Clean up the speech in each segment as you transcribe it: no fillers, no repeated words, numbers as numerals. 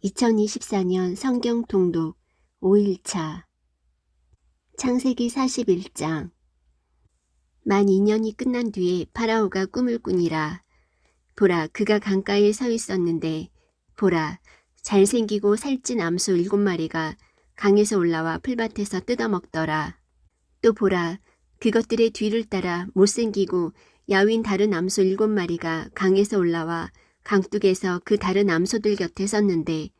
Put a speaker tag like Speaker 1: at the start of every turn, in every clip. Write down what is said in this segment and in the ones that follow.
Speaker 1: 2024년 성경 통독 5일차 창세기 41장. 만 2년이 끝난 뒤에 파라오가 꿈을 꾸니라. 보라, 그가 강가에 서 있었는데 보라, 잘생기고 살찐 암소 7마리가 강에서 올라와 풀밭에서 뜯어먹더라. 또 보라, 그것들의 뒤를 따라 못생기고 야윈 다른 암소 7마리가 강에서 올라와 강둑에서 그 다른 암소들 곁에 섰는데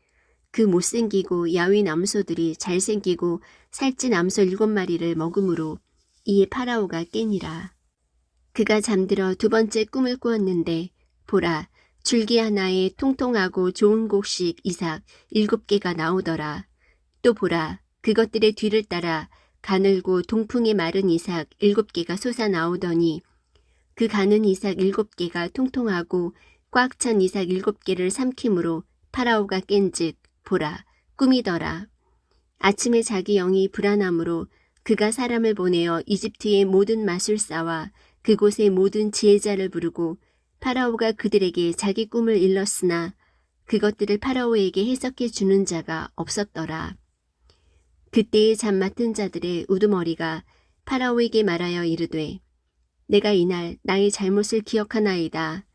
Speaker 1: 그 못생기고 야윈 암소들이 잘생기고 살찐 암소 7마리를 먹음으로 이에 파라오가 깨니라. 그가 잠들어 두 번째 꿈을 꾸었는데 보라, 줄기 하나에 통통하고 좋은 곡식 이삭 7개가 나오더라. 또 보라, 그것들의 뒤를 따라 가늘고 동풍에 마른 이삭 7개가 솟아 나오더니 그 가는 이삭 7개가 통통하고 꽉 찬 이삭 7개를 삼킴으로 파라오가 깬즉 보라, 꿈이더라. 아침에 자기 영이 불안함으로 그가 사람을 보내어 이집트의 모든 마술사와 그곳의 모든 지혜자를 부르고 파라오가 그들에게 자기 꿈을 일렀으나 그것들을 파라오에게 해석해 주는 자가 없었더라. 그때에 잠 맡은 자들의 우두머리가 파라오에게 말하여 이르되 내가 이날 나의 잘못을 기억하나이다.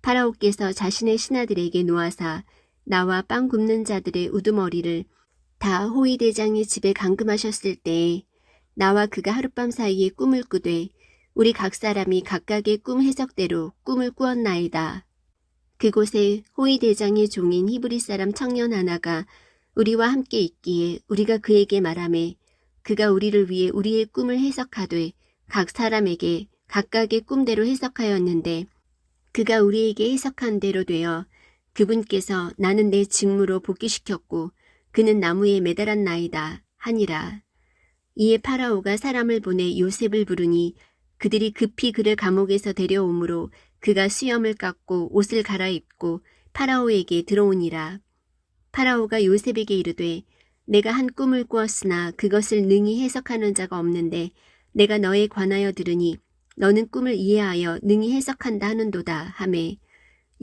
Speaker 1: 파라오께서 자신의 신하들에게 놓아사 나와 빵 굽는 자들의 우두머리를 다 호위 대장의 집에 감금하셨을 때에 나와 그가 하룻밤 사이에 꿈을 꾸되 우리 각 사람이 각각의 꿈 해석대로 꿈을 꾸었나이다. 그곳에 호위 대장의 종인 히브리 사람 청년 하나가 우리와 함께 있기에 우리가 그에게 말하매 그가 우리를 위해 우리의 꿈을 해석하되 각 사람에게 각각의 꿈대로 해석하였는데 그가 우리에게 해석한 대로 되어 그분께서 나는 내 직무로 복귀시켰고 그는 나무에 매달았나이다 하니라. 이에 파라오가 사람을 보내 요셉을 부르니 그들이 급히 그를 감옥에서 데려오므로 그가 수염을 깎고 옷을 갈아입고 파라오에게 들어오니라. 파라오가 요셉에게 이르되 내가 한 꿈을 꾸었으나 그것을 능히 해석하는 자가 없는데 내가 너에 관하여 들으니 너는 꿈을 이해하여 능히 해석한다 하는도다 하매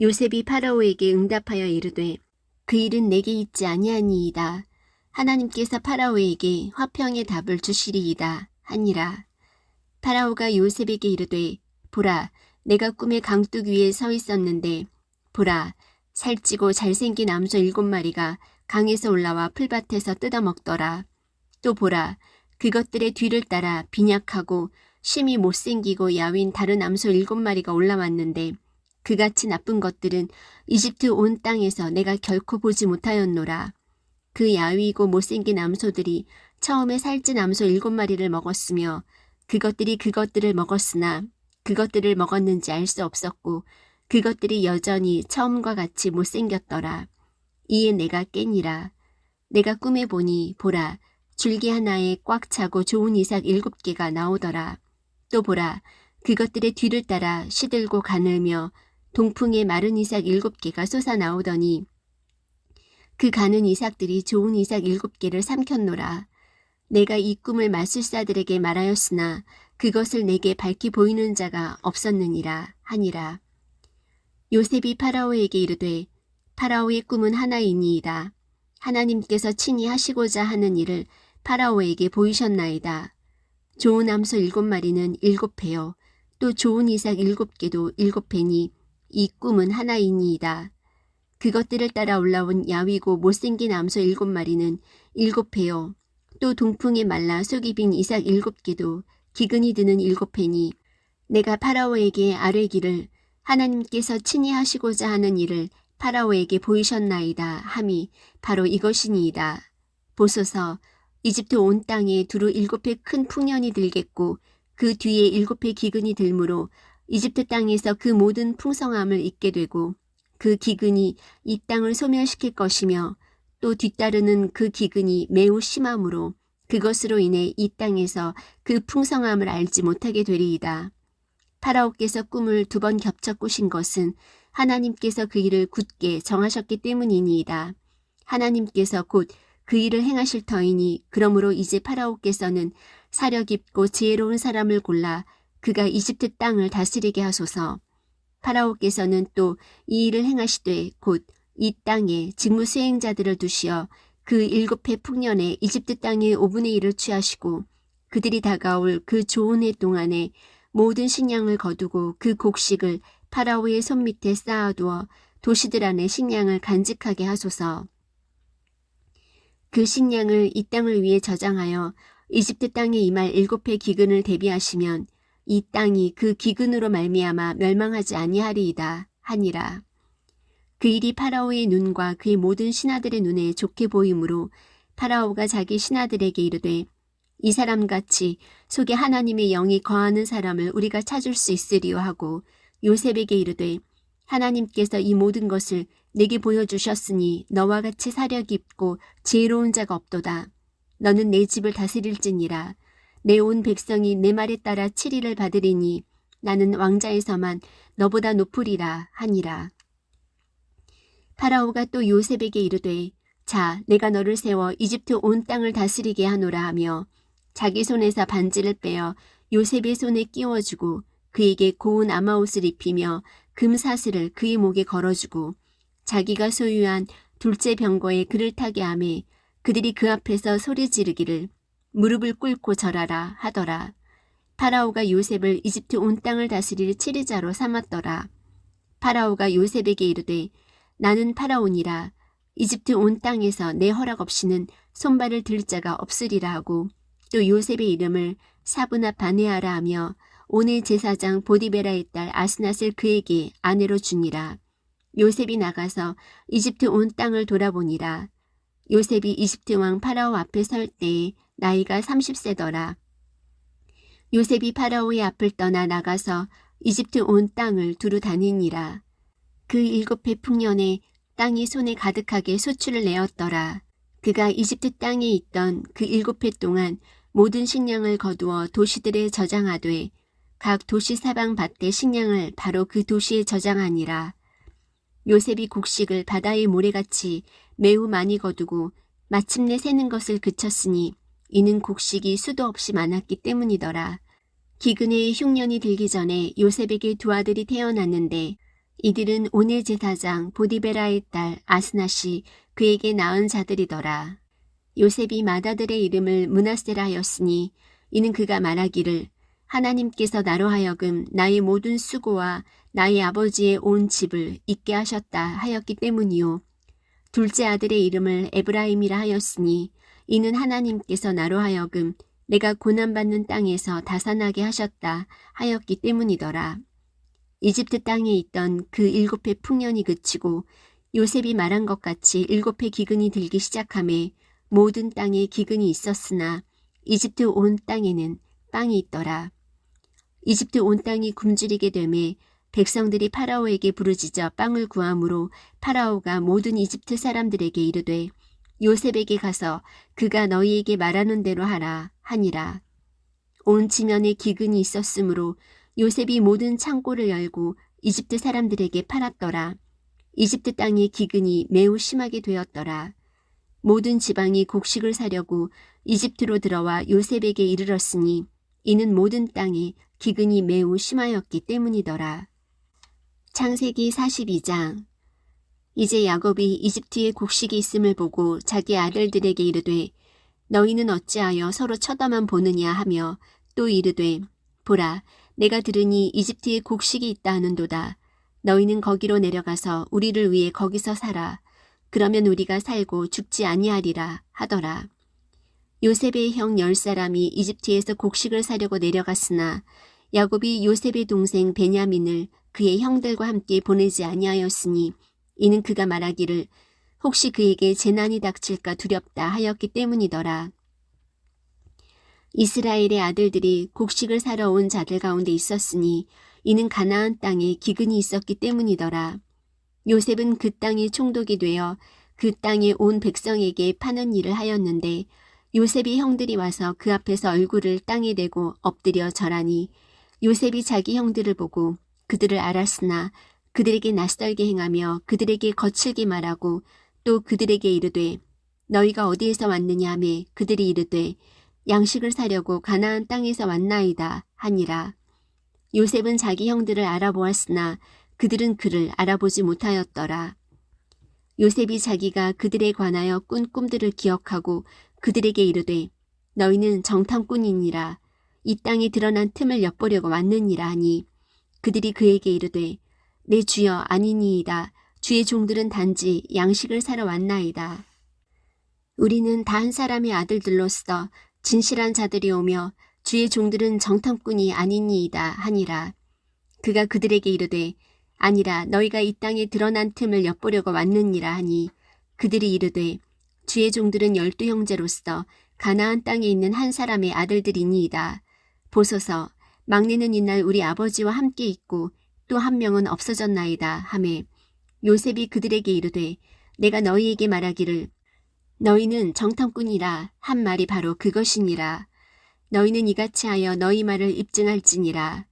Speaker 1: 요셉이 파라오에게 응답하여 이르되 그 일은 내게 있지 아니하니이다. 하나님께서 파라오에게 화평의 답을 주시리이다 하니라. 파라오가 요셉에게 이르되 보라, 내가 꿈에 강둑 위에 서 있었는데 보라, 살찌고 잘생긴 암소 7마리가 강에서 올라와 풀밭에서 뜯어먹더라. 또 보라, 그것들의 뒤를 따라 빈약하고 심히 못생기고 야윈 다른 암소 7마리가 올라왔는데 그같이 나쁜 것들은 이집트 온 땅에서 내가 결코 보지 못하였노라. 그 야위고 못생긴 암소들이 처음에 살찐 암소 7마리를 먹었으며 그것들이 그것들을 먹었으나 그것들을 먹었는지 알 수 없었고 그것들이 여전히 처음과 같이 못생겼더라. 이에 내가 깨니라. 내가 꿈에 보니 보라, 줄기 하나에 꽉 차고 좋은 이삭 7개가 나오더라. 또 보라, 그것들의 뒤를 따라 시들고 가늘며 동풍에 마른 이삭 7개가 솟아 나오더니 그 가는 이삭들이 좋은 이삭 7개를 삼켰노라. 내가 이 꿈을 마술사들에게 말하였으나 그것을 내게 밝히 보이는 자가 없었느니라 하니라. 요셉이 파라오에게 이르되 파라오의 꿈은 하나이니이다. 하나님께서 친히 하시고자 하는 일을 파라오에게 보이셨나이다. 좋은 암소 7마리는 7회요. 또 좋은 이삭 7개도 7회니 이 꿈은 하나이니이다. 그것들을 따라 올라온 야위고 못생긴 암소 7마리는 7회요. 또 동풍에 말라 속이 빈 이삭 7개도 기근이 드는 7회니 내가 파라오에게 아뢰기를 하나님께서 친히 하시고자 하는 일을 파라오에게 보이셨나이다 함이 바로 이것이니이다. 보소서, 이집트 온 땅에 두루 7회 큰 풍년이 들겠고 그 뒤에 7회 기근이 들므로 이집트 땅에서 그 모든 풍성함을 잊게 되고 그 기근이 이 땅을 소멸시킬 것이며 또 뒤따르는 그 기근이 매우 심함으로 그것으로 인해 이 땅에서 그 풍성함을 알지 못하게 되리이다. 파라오께서 꿈을 2번 겹쳐 꾸신 것은 하나님께서 그 일을 굳게 정하셨기 때문이니이다. 하나님께서 곧 그 일을 행하실 터이니 그러므로 이제 파라오께서는 사려 깊고 지혜로운 사람을 골라 그가 이집트 땅을 다스리게 하소서. 파라오께서는 또 이 일을 행하시되 곧 이 땅에 직무 수행자들을 두시어 그 7해 풍년에 이집트 땅의 5분의 1을 취하시고 그들이 다가올 그 좋은 해 동안에 모든 식량을 거두고 그 곡식을 파라오의 손밑에 쌓아두어 도시들 안에 식량을 간직하게 하소서. 그 식량을 이 땅을 위해 저장하여 이집트 땅에 임할 7해 기근을 대비하시면 이 땅이 그 기근으로 말미암아 멸망하지 아니하리이다 하니라. 그 일이 파라오의 눈과 그의 모든 신하들의 눈에 좋게 보이므로 파라오가 자기 신하들에게 이르되 이 사람같이 속에 하나님의 영이 거하는 사람을 우리가 찾을 수 있으리요 하고 요셉에게 이르되 하나님께서 이 모든 것을 내게 보여주셨으니 너와 같이 사려 깊고 지혜로운 자가 없도다. 너는 내 집을 다스릴지니라. 내 온 백성이 내 말에 따라 치리를 받으리니 나는 왕자에서만 너보다 높으리라 하니라. 파라오가 또 요셉에게 이르되 자 내가 너를 세워 이집트 온 땅을 다스리게 하노라 하며 자기 손에서 반지를 빼어 요셉의 손에 끼워주고 그에게 고운 아마옷을 입히며 금사슬을 그의 목에 걸어주고 자기가 소유한 둘째 병거에 그를 타게 하매 그들이 그 앞에서 소리 지르기를 무릎을 꿇고 절하라 하더라. 파라오가 요셉을 이집트 온 땅을 다스릴 치리자로 삼았더라. 파라오가 요셉에게 이르되 나는 파라오니라. 이집트 온 땅에서 내 허락 없이는 손발을 들 자가 없으리라 하고 또 요셉의 이름을 사브나 바네아라 하며 온의 제사장 보디베라의 딸 아스낫을 그에게 아내로 주니라. 요셉이 나가서 이집트 온 땅을 돌아보니라. 요셉이 이집트 왕 파라오 앞에 설 때에 나이가 30세더라. 요셉이 파라오의 앞을 떠나 나가서 이집트 온 땅을 두루 다니니라. 그 7해 풍년에 땅이 손에 가득하게 소출을 내었더라. 그가 이집트 땅에 있던 그 7해 동안 모든 식량을 거두어 도시들에 저장하되 각 도시 사방 밭에 식량을 바로 그 도시에 저장하니라. 요셉이 곡식을 바다의 모래같이 매우 많이 거두고 마침내 새는 것을 그쳤으니 이는 곡식이 수도 없이 많았기 때문이더라. 기근의 흉년이 들기 전에 요셉에게 두 아들이 태어났는데 이들은 온의 제사장 보디베라의 딸 아스낫이 그에게 낳은 자들이더라. 요셉이 맏아들의 이름을 므낫세라 하였으니 이는 그가 말하기를 하나님께서 나로 하여금 나의 모든 수고와 나의 아버지의 온 집을 잊게 하셨다 하였기 때문이요. 둘째 아들의 이름을 에브라임이라 하였으니 이는 하나님께서 나로 하여금 내가 고난받는 땅에서 다산하게 하셨다 하였기 때문이더라. 이집트 땅에 있던 그 7해 풍년이 그치고 요셉이 말한 것 같이 7해 기근이 들기 시작하매 모든 땅에 기근이 있었으나 이집트 온 땅에는 빵이 있더라. 이집트 온 땅이 굶주리게 되매 백성들이 파라오에게 부르짖어 빵을 구함으로 파라오가 모든 이집트 사람들에게 이르되 요셉에게 가서 그가 너희에게 말하는 대로 하라 하니라. 온 지면에 기근이 있었으므로 요셉이 모든 창고를 열고 이집트 사람들에게 팔았더라. 이집트 땅의 기근이 매우 심하게 되었더라. 모든 지방이 곡식을 사려고 이집트로 들어와 요셉에게 이르렀으니 이는 모든 땅에 기근이 매우 심하였기 때문이더라. 창세기 42장. 이제 야곱이 이집트에 곡식이 있음을 보고 자기 아들들에게 이르되 너희는 어찌하여 서로 쳐다만 보느냐 하며 또 이르되 보라 내가 들으니 이집트에 곡식이 있다 하는도다. 너희는 거기로 내려가서 우리를 위해 거기서 살아. 그러면 우리가 살고 죽지 아니하리라 하더라. 요셉의 형 10사람이 이집트에서 곡식을 사려고 내려갔으나 야곱이 요셉의 동생 베냐민을 그의 형들과 함께 보내지 아니하였으니 이는 그가 말하기를 혹시 그에게 재난이 닥칠까 두렵다 하였기 때문이더라. 이스라엘의 아들들이 곡식을 사러 온 자들 가운데 있었으니 이는 가나안 땅에 기근이 있었기 때문이더라. 요셉은 그 땅에 총독이 되어 그 땅에 온 백성에게 파는 일을 하였는데 요셉이 형들이 와서 그 앞에서 얼굴을 땅에 대고 엎드려 절하니 요셉이 자기 형들을 보고 그들을 알았으나 그들에게 낯설게 행하며 그들에게 거칠게 말하고 또 그들에게 이르되 너희가 어디에서 왔느냐 하매 그들이 이르되 양식을 사려고 가나안 땅에서 왔나이다 하니라. 요셉은 자기 형들을 알아보았으나 그들은 그를 알아보지 못하였더라. 요셉이 자기가 그들에 관하여 꾼 꿈들을 기억하고 그들에게 이르되 너희는 정탐꾼이니라 이 땅에 드러난 틈을 엿보려고 왔느니라 하니 그들이 그에게 이르되 내 주여 아니니이다. 주의 종들은 단지 양식을 사러 왔나이다. 우리는 다 한 사람의 아들들로서 진실한 자들이 오며 주의 종들은 정탐꾼이 아니니이다 하니라. 그가 그들에게 이르되 아니라 너희가 이 땅에 드러난 틈을 엿보려고 왔느니라 하니 그들이 이르되 주의 종들은 12형제로서 가나안 땅에 있는 한 사람의 아들들이니이다. 보소서 막내는 이날 우리 아버지와 함께 있고 또 한 명은 없어졌나이다 하매 요셉이 그들에게 이르되 내가 너희에게 말하기를 너희는 정탐꾼이라 한 말이 바로 그것이니라. 너희는 이같이 하여 너희 말을 입증할지니라.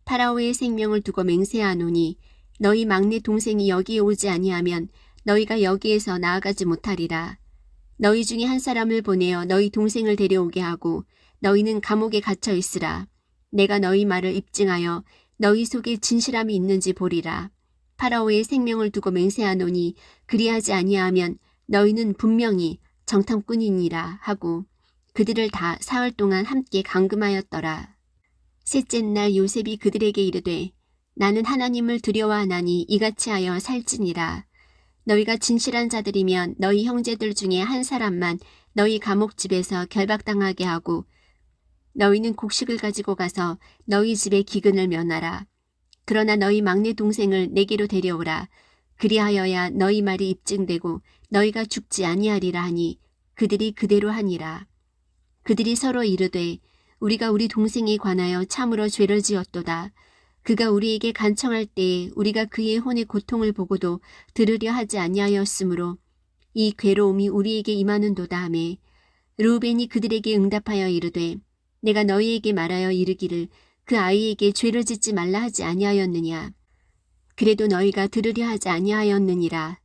Speaker 1: 파라오의 생명을 두고 맹세하노니 너희 막내 동생이 여기에 오지 아니하면 너희가 여기에서 나아가지 못하리라. 너희 중에 한 사람을 보내어 너희 동생을 데려오게 하고 너희는 감옥에 갇혀 있으라. 내가 너희 말을 입증하여 너희 속에 진실함이 있는지 보리라. 파라오의 생명을 두고 맹세하노니 그리하지 아니하면 너희는 분명히 정탐꾼이니라 하고 그들을 다 사흘 동안 함께 감금하였더라. 셋째 날 요셉이 그들에게 이르되 나는 하나님을 두려워하나니 이같이 하여 살지니라. 너희가 진실한 자들이면 너희 형제들 중에 한 사람만 너희 감옥집에서 결박당하게 하고 너희는 곡식을 가지고 가서 너희 집의 기근을 면하라. 그러나 너희 막내 동생을 내게로 데려오라. 그리하여야 너희 말이 입증되고 너희가 죽지 아니하리라 하니 그들이 그대로 하니라. 그들이 서로 이르되 우리가 우리 동생에 관하여 참으로 죄를 지었도다. 그가 우리에게 간청할 때에 우리가 그의 혼의 고통을 보고도 들으려 하지 아니하였으므로 이 괴로움이 우리에게 임하는도다 하매 르우벤이 그들에게 응답하여 이르되 내가 너희에게 말하여 이르기를 그 아이에게 죄를 짓지 말라 하지 아니하였느냐. 그래도 너희가 들으려 하지 아니하였느니라.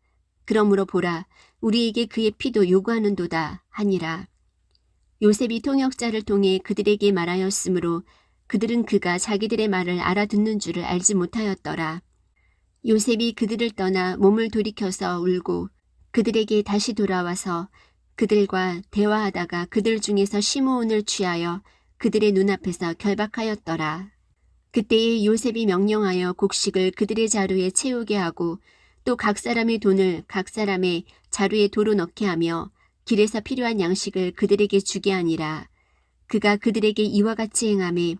Speaker 1: 그러므로 보라 우리에게 그의 피도 요구하는도다 하니라. 요셉이 통역자를 통해 그들에게 말하였으므로 그들은 그가 자기들의 말을 알아듣는 줄을 알지 못하였더라. 요셉이 그들을 떠나 몸을 돌이켜서 울고 그들에게 다시 돌아와서 그들과 대화하다가 그들 중에서 시므온을 취하여 그들의 눈앞에서 결박하였더라. 그때에 요셉이 명령하여 곡식을 그들의 자루에 채우게 하고 또 각 사람의 돈을 각 사람의 자루에 도로 넣게 하며 길에서 필요한 양식을 그들에게 주게 하니라. 그가 그들에게 이와 같이 행하매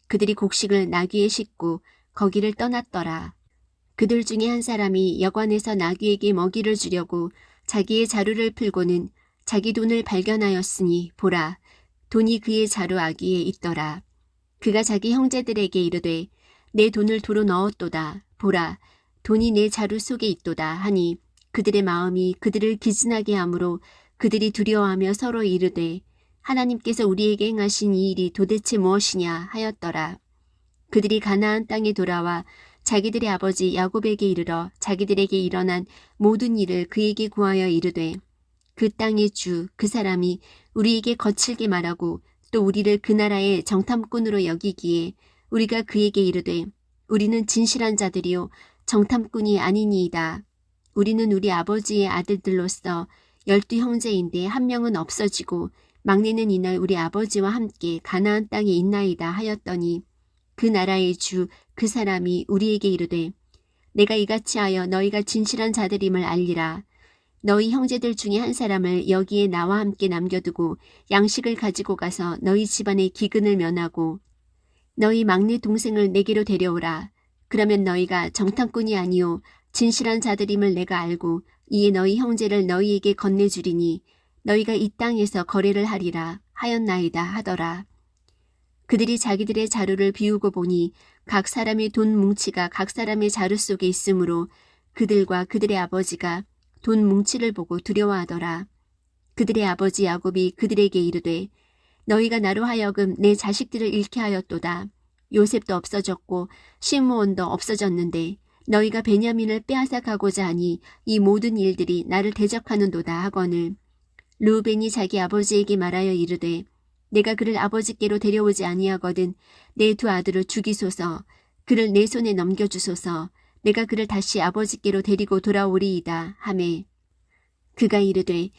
Speaker 1: 그들이 곡식을 나귀에 싣고 거기를 떠났더라. 그들 중에 한 사람이 여관에서 나귀에게 먹이를 주려고 자기의 자루를 풀고는 자기 돈을 발견하였으니 보라 돈이 그의 자루 아귀에 있더라. 그가 자기 형제들에게 이르되 내 돈을 도로 넣었도다. 보라 돈이 내 자루 속에 있도다 하니 그들의 마음이 그들을 기진하게 하므로 그들이 두려워하며 서로 이르되 하나님께서 우리에게 행하신 이 일이 도대체 무엇이냐 하였더라. 그들이 가나안 땅에 돌아와 자기들의 아버지 야곱에게 이르러 자기들에게 일어난 모든 일을 그에게 구하여 이르되 그 땅의 주 그 사람이 우리에게 거칠게 말하고 또 우리를 그 나라의 정탐꾼으로 여기기에 우리가 그에게 이르되 우리는 진실한 자들이요 정탐꾼이 아니니이다. 우리는 우리 아버지의 아들들로서 12형제인데 한 명은 없어지고 막내는 이날 우리 아버지와 함께 가나안 땅에 있나이다 하였더니 그 나라의 주 그 사람이 우리에게 이르되 내가 이같이 하여 너희가 진실한 자들임을 알리라. 너희 형제들 중에 한 사람을 여기에 나와 함께 남겨두고 양식을 가지고 가서 너희 집안의 기근을 면하고 너희 막내 동생을 내게로 데려오라. 그러면 너희가 정탐꾼이 아니오 진실한 자들임을 내가 알고 이에 너희 형제를 너희에게 건네주리니 너희가 이 땅에서 거래를 하리라 하였나이다 하더라. 그들이 자기들의 자루를 비우고 보니 각 사람의 돈 뭉치가 각 사람의 자루 속에 있으므로 그들과 그들의 아버지가 돈 뭉치를 보고 두려워하더라. 그들의 아버지 야곱이 그들에게 이르되 너희가 나로 하여금 내 자식들을 잃게 하였도다. 요셉도 없어졌고 시므온도 없어졌는데 너희가 베냐민을 빼앗아 가고자 하니 이 모든 일들이 나를 대적하는도다 하거늘 르우벤이 자기 아버지에게 말하여 이르되 내가 그를 아버지께로 데려오지 아니하거든 내 두 아들을 죽이소서 그를 내 손에 넘겨주소서 내가 그를 다시 아버지께로 데리고 돌아오리이다 하매 그가 이르되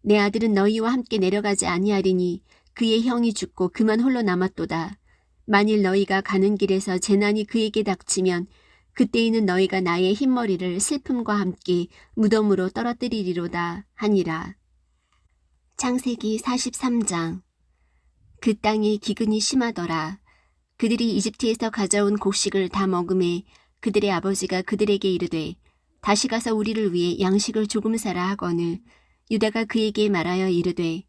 Speaker 1: 내 아들은 너희와 함께 내려가지 아니하리니 그의 형이 죽고 그만 홀로 남았도다. 만일 너희가 가는 길에서 재난이 그에게 닥치면 그때에는 너희가 나의 흰머리를 슬픔과 함께 무덤으로 떨어뜨리리로다 하니라. 창세기 43장. 그 땅에 기근이 심하더라. 그들이 이집트에서 가져온 곡식을 다 먹음에 그들의 아버지가 그들에게 이르되 다시 가서 우리를 위해 양식을 조금 사라 하거늘 유다가 그에게 말하여 이르되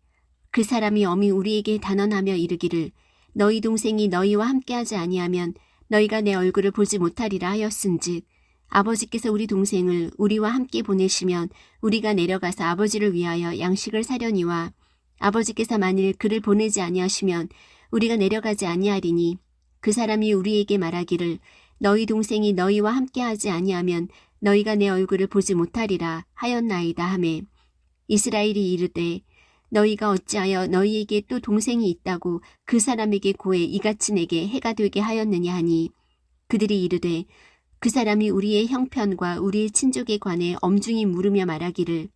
Speaker 1: 그 사람이 엄히 우리에게 단언하며 이르기를 너희 동생이 너희와 함께하지 아니하면 너희가 내 얼굴을 보지 못하리라 하였은즉 아버지께서 우리 동생을 우리와 함께 보내시면 우리가 내려가서 아버지를 위하여 양식을 사려니와 아버지께서 만일 그를 보내지 아니하시면 우리가 내려가지 아니하리니 그 사람이 우리에게 말하기를 너희 동생이 너희와 함께하지 아니하면 너희가 내 얼굴을 보지 못하리라 하였나이다 하매 이스라엘이 이르되 너희가 어찌하여 너희에게 또 동생이 있다고 그 사람에게 고해 이같이 내게 해가 되게 하였느냐 하니 그들이 이르되 그 사람이 우리의 형편과 우리의 친족에 관해 엄중히 물으며 말하기를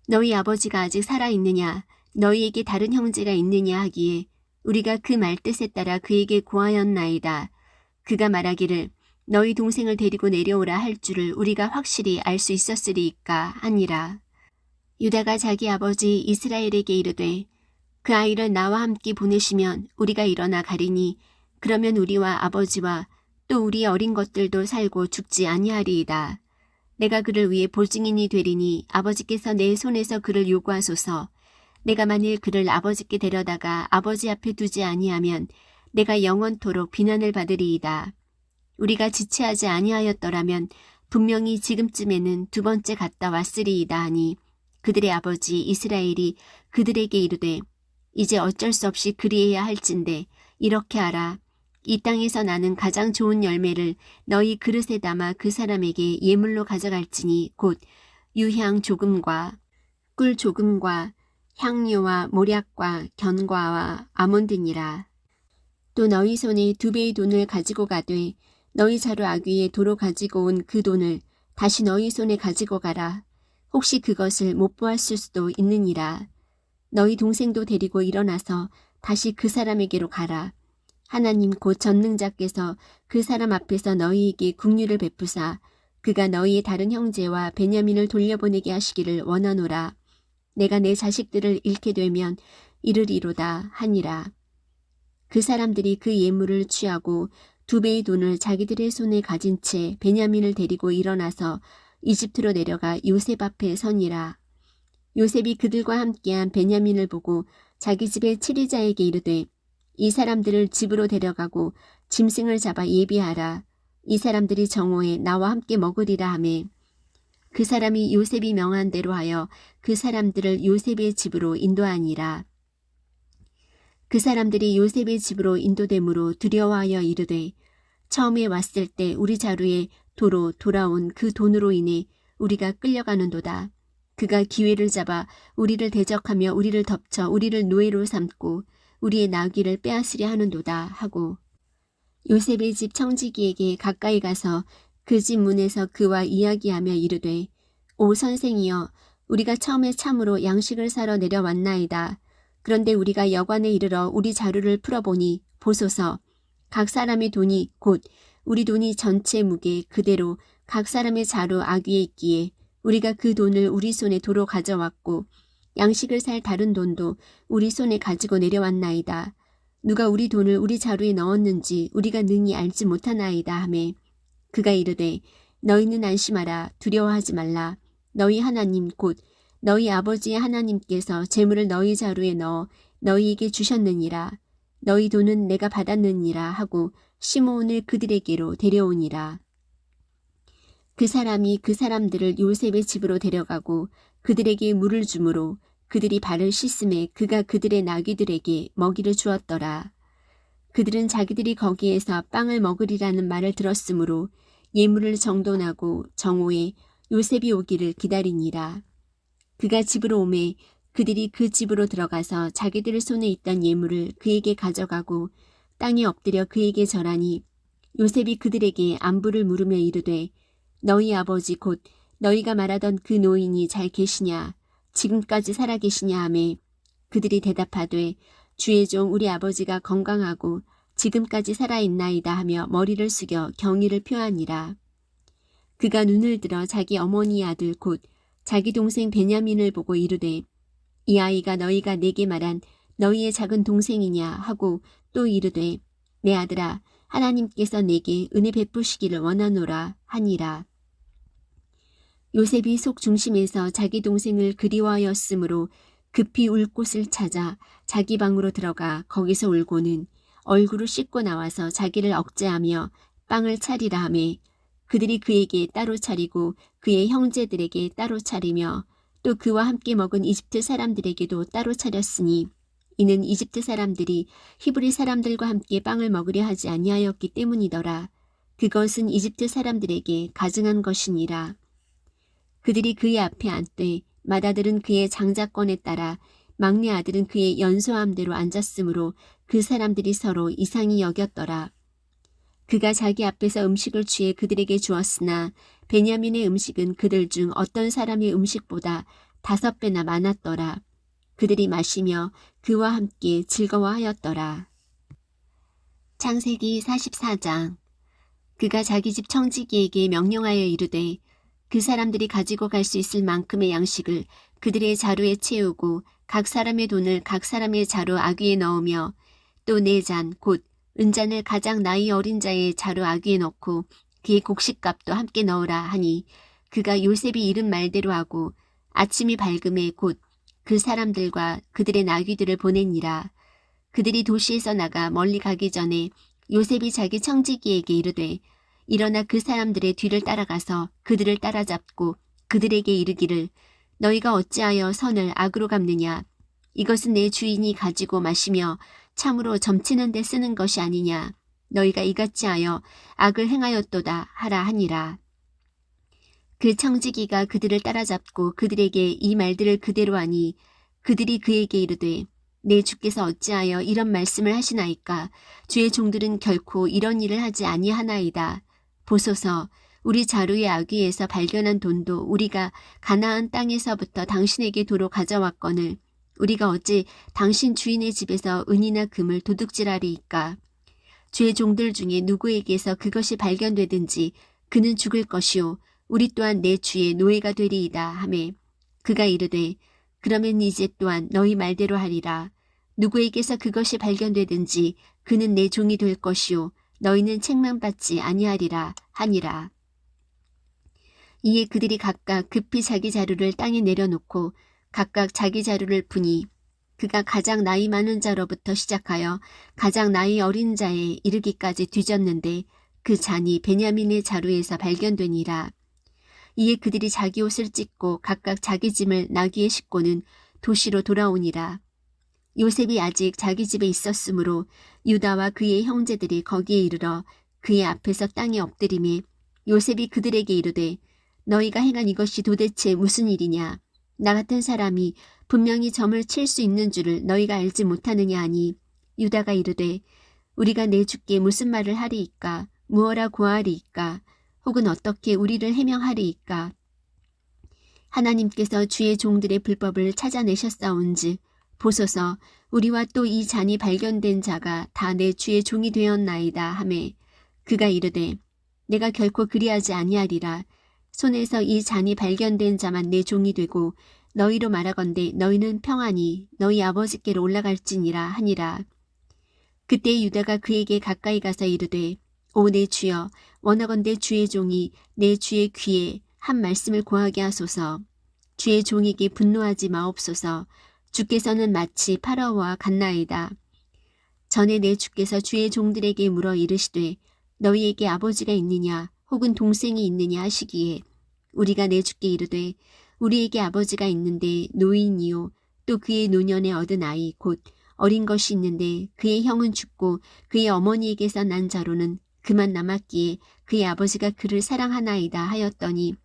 Speaker 1: 너희 아버지가 아직 살아있느냐 너희에게 다른 형제가 있느냐 하기에 우리가 그 말뜻에 따라 그에게 고하였나이다. 그가 말하기를 너희 동생을 데리고 내려오라 할 줄을 우리가 확실히 알 수 있었으리이까 하니라. 유다가 자기 아버지 이스라엘에게 이르되 그 아이를 나와 함께 보내시면 우리가 일어나 가리니 그러면 우리와 아버지와 또 우리의 어린 것들도 살고 죽지 아니하리이다. 내가 그를 위해 보증인이 되리니 아버지께서 내 손에서 그를 요구하소서. 내가 만일 그를 아버지께 데려다가 아버지 앞에 두지 아니하면 내가 영원토록 비난을 받으리이다. 우리가 지체하지 아니하였더라면 분명히 지금쯤에는 두 번째 갔다 왔으리이다 하니 그들의 아버지 이스라엘이 그들에게 이르되 이제 어쩔 수 없이 그리해야 할진대 이렇게 하라. 이 땅에서 나는 가장 좋은 열매를 너희 그릇에 담아 그 사람에게 예물로 가져갈지니 곧 유향 조금과 꿀 조금과 향료와 모략과 견과와 아몬드니라. 또 너희 손에 2배의 돈을 가지고 가되 너희 자루 아귀에 도로 가지고 온 그 돈을 다시 너희 손에 가지고 가라. 혹시 그것을 못 보았을 수도 있느니라. 너희 동생도 데리고 일어나서 다시 그 사람에게로 가라. 하나님 곧 전능자께서 그 사람 앞에서 너희에게 긍휼을 베푸사 그가 너희의 다른 형제와 베냐민을 돌려보내게 하시기를 원하노라. 내가 내 자식들을 잃게 되면 이르리로다 하니라. 그 사람들이 그 예물을 취하고 2배의 돈을 자기들의 손에 가진 채 베냐민을 데리고 일어나서 이집트로 내려가 요셉 앞에 서니라. 요셉이 그들과 함께한 베냐민을 보고 자기 집의 치리자에게 이르되 이 사람들을 집으로 데려가고 짐승을 잡아 예비하라. 이 사람들이 정오에 나와 함께 먹으리라 하매 그 사람이 요셉이 명한 대로 하여 그 사람들을 요셉의 집으로 인도하니라. 그 사람들이 요셉의 집으로 인도됨으로 두려워하여 이르되 처음에 왔을 때 우리 자루에 도로 돌아온 그 돈으로 인해 우리가 끌려가는도다. 그가 기회를 잡아 우리를 대적하며 우리를 덮쳐 우리를 노예로 삼고 우리의 나귀를 빼앗으려 하는도다 하고 요셉의 집 청지기에게 가까이 가서 그 집 문에서 그와 이야기하며 이르되 오 선생이여 우리가 처음에 참으로 양식을 사러 내려왔나이다. 그런데 우리가 여관에 이르러 우리 자루를 풀어보니 보소서 각 사람의 돈이 곧 우리 돈이 전체 무게 그대로 각 사람의 자루 아귀에 있기에 우리가 그 돈을 우리 손에 도로 가져왔고 양식을 살 다른 돈도 우리 손에 가지고 내려왔나이다. 누가 우리 돈을 우리 자루에 넣었는지 우리가 능히 알지 못하나이다 하매 그가 이르되 너희는 안심하라. 두려워하지 말라. 너희 하나님 곧 너희 아버지의 하나님께서 재물을 너희 자루에 넣어 너희에게 주셨느니라. 너희 돈은 내가 받았느니라 하고 시므온을 그들에게로 데려오니라. 그 사람이 그 사람들을 요셉의 집으로 데려가고 그들에게 물을 주므로 그들이 발을 씻음에 그가 그들의 나귀들에게 먹이를 주었더라. 그들은 자기들이 거기에서 빵을 먹으리라는 말을 들었으므로 예물을 정돈하고 정오에 요셉이 오기를 기다리니라. 그가 집으로 오매 그들이 그 집으로 들어가서 자기들 손에 있던 예물을 그에게 가져가고 땅에 엎드려 그에게 절하니 요셉이 그들에게 안부를 물으며 이르되 너희 아버지 곧 너희가 말하던 그 노인이 잘 계시냐? 지금까지 살아 계시냐 하매 그들이 대답하되 주의 종 우리 아버지가 건강하고 지금까지 살아있나이다 하며 머리를 숙여 경의를 표하니라. 그가 눈을 들어 자기 어머니의 아들 곧 자기 동생 베냐민을 보고 이르되 이 아이가 너희가 내게 말한 너희의 작은 동생이냐 하고 또 이르되 내 아들아 하나님께서 내게 은혜 베푸시기를 원하노라 하니라. 요셉이 속 중심에서 자기 동생을 그리워하였으므로 급히 울 곳을 찾아 자기 방으로 들어가 거기서 울고는 얼굴을 씻고 나와서 자기를 억제하며 빵을 차리라 하매 그들이 그에게 따로 차리고 그의 형제들에게 따로 차리며 또 그와 함께 먹은 이집트 사람들에게도 따로 차렸으니 이는 이집트 사람들이 히브리 사람들과 함께 빵을 먹으려 하지 아니하였기 때문이더라. 그것은 이집트 사람들에게 가증한 것이니라. 그들이 그의 앞에 앉되 맏아들은 그의 장자권에 따라 막내 아들은 그의 연소함대로 앉았으므로 그 사람들이 서로 이상히 여겼더라. 그가 자기 앞에서 음식을 취해 그들에게 주었으나 베냐민의 음식은 그들 중 어떤 사람의 음식보다 5배나 많았더라. 그들이 마시며 그와 함께 즐거워하였더라. 창세기 44장. 그가 자기 집 청지기에게 명령하여 이르되 그 사람들이 가지고 갈 수 있을 만큼의 양식을 그들의 자루에 채우고 각 사람의 돈을 각 사람의 자루 아귀에 넣으며 또 4잔 곧 은잔을 가장 나이 어린 자의 자루 아귀에 넣고 그의 곡식값도 함께 넣으라 하니 그가 요셉이 이른 말대로 하고 아침이 밝음에 곧 그 사람들과 그들의 나귀들을 보내니라. 그들이 도시에서 나가 멀리 가기 전에 요셉이 자기 청지기에게 이르되 일어나 그 사람들의 뒤를 따라가서 그들을 따라잡고 그들에게 이르기를 너희가 어찌하여 선을 악으로 갚느냐. 이것은 내 주인이 가지고 마시며 참으로 점치는 데 쓰는 것이 아니냐. 너희가 이같이 하여 악을 행하였도다 하라 하니라. 그 청지기가 그들을 따라잡고 그들에게 이 말들을 그대로 하니 그들이 그에게 이르되 내 주께서 어찌하여 이런 말씀을 하시나이까. 주의 종들은 결코 이런 일을 하지 아니하나이다. 보소서 우리 자루의 아귀에서 발견한 돈도 우리가 가나안 땅에서부터 당신에게 도로 가져왔거늘 우리가 어찌 당신 주인의 집에서 은이나 금을 도둑질하리이까. 주의 종들 중에 누구에게서 그것이 발견되든지 그는 죽을 것이요 우리 또한 내 주의 노예가 되리이다 하매 그가 이르되 그러면 이제 또한 너희 말대로 하리라. 누구에게서 그것이 발견되든지 그는 내 종이 될 것이요 너희는 책망받지 아니하리라 하니라. 이에 그들이 각각 급히 자기 자루를 땅에 내려놓고 각각 자기 자루를 푸니 그가 가장 나이 많은 자로부터 시작하여 가장 나이 어린 자에 이르기까지 뒤졌는데 그 잔이 베냐민의 자루에서 발견되니라. 이에 그들이 자기 옷을 찢고 각각 자기 짐을 나귀에 싣고는 도시로 돌아오니라. 요셉이 아직 자기 집에 있었으므로 유다와 그의 형제들이 거기에 이르러 그의 앞에서 땅에 엎드리매 요셉이 그들에게 이르되 너희가 행한 이것이 도대체 무슨 일이냐. 나 같은 사람이 분명히 점을 칠 수 있는 줄을 너희가 알지 못하느냐 하니 유다가 이르되 우리가 내 주께 무슨 말을 하리이까. 무어라 고하리이까. 혹은 어떻게 우리를 해명하리이까. 하나님께서 주의 종들의 불법을 찾아내셨사온즉 보소서 우리와 또 이 잔이 발견된 자가 다 내 주의 종이 되었나이다 하매 그가 이르되 내가 결코 그리하지 아니하리라. 손에서 이 잔이 발견된 자만 내 종이 되고 너희로 말하건대 너희는 평안히 너희 아버지께로 올라갈지니라 하니라. 그때 유다가 그에게 가까이 가서 이르되 오 내 주여 원하건대 주의 종이 내 주의 귀에 한 말씀을 고하게 하소서. 주의 종에게 분노하지 마옵소서. 주께서는 마치 파라오와 같나이다. 전에 내 주께서 주의 종들에게 물어 이르시되 너희에게 아버지가 있느냐 혹은 동생이 있느냐 하시기에 우리가 내 주께 이르되 우리에게 아버지가 있는데 노인이요 또 그의 노년에 얻은 아이 곧 어린 것이 있는데 그의 형은 죽고 그의 어머니에게서 난 자로는 그만 남았기에 그의 아버지가 그를 사랑하나이다 하였더니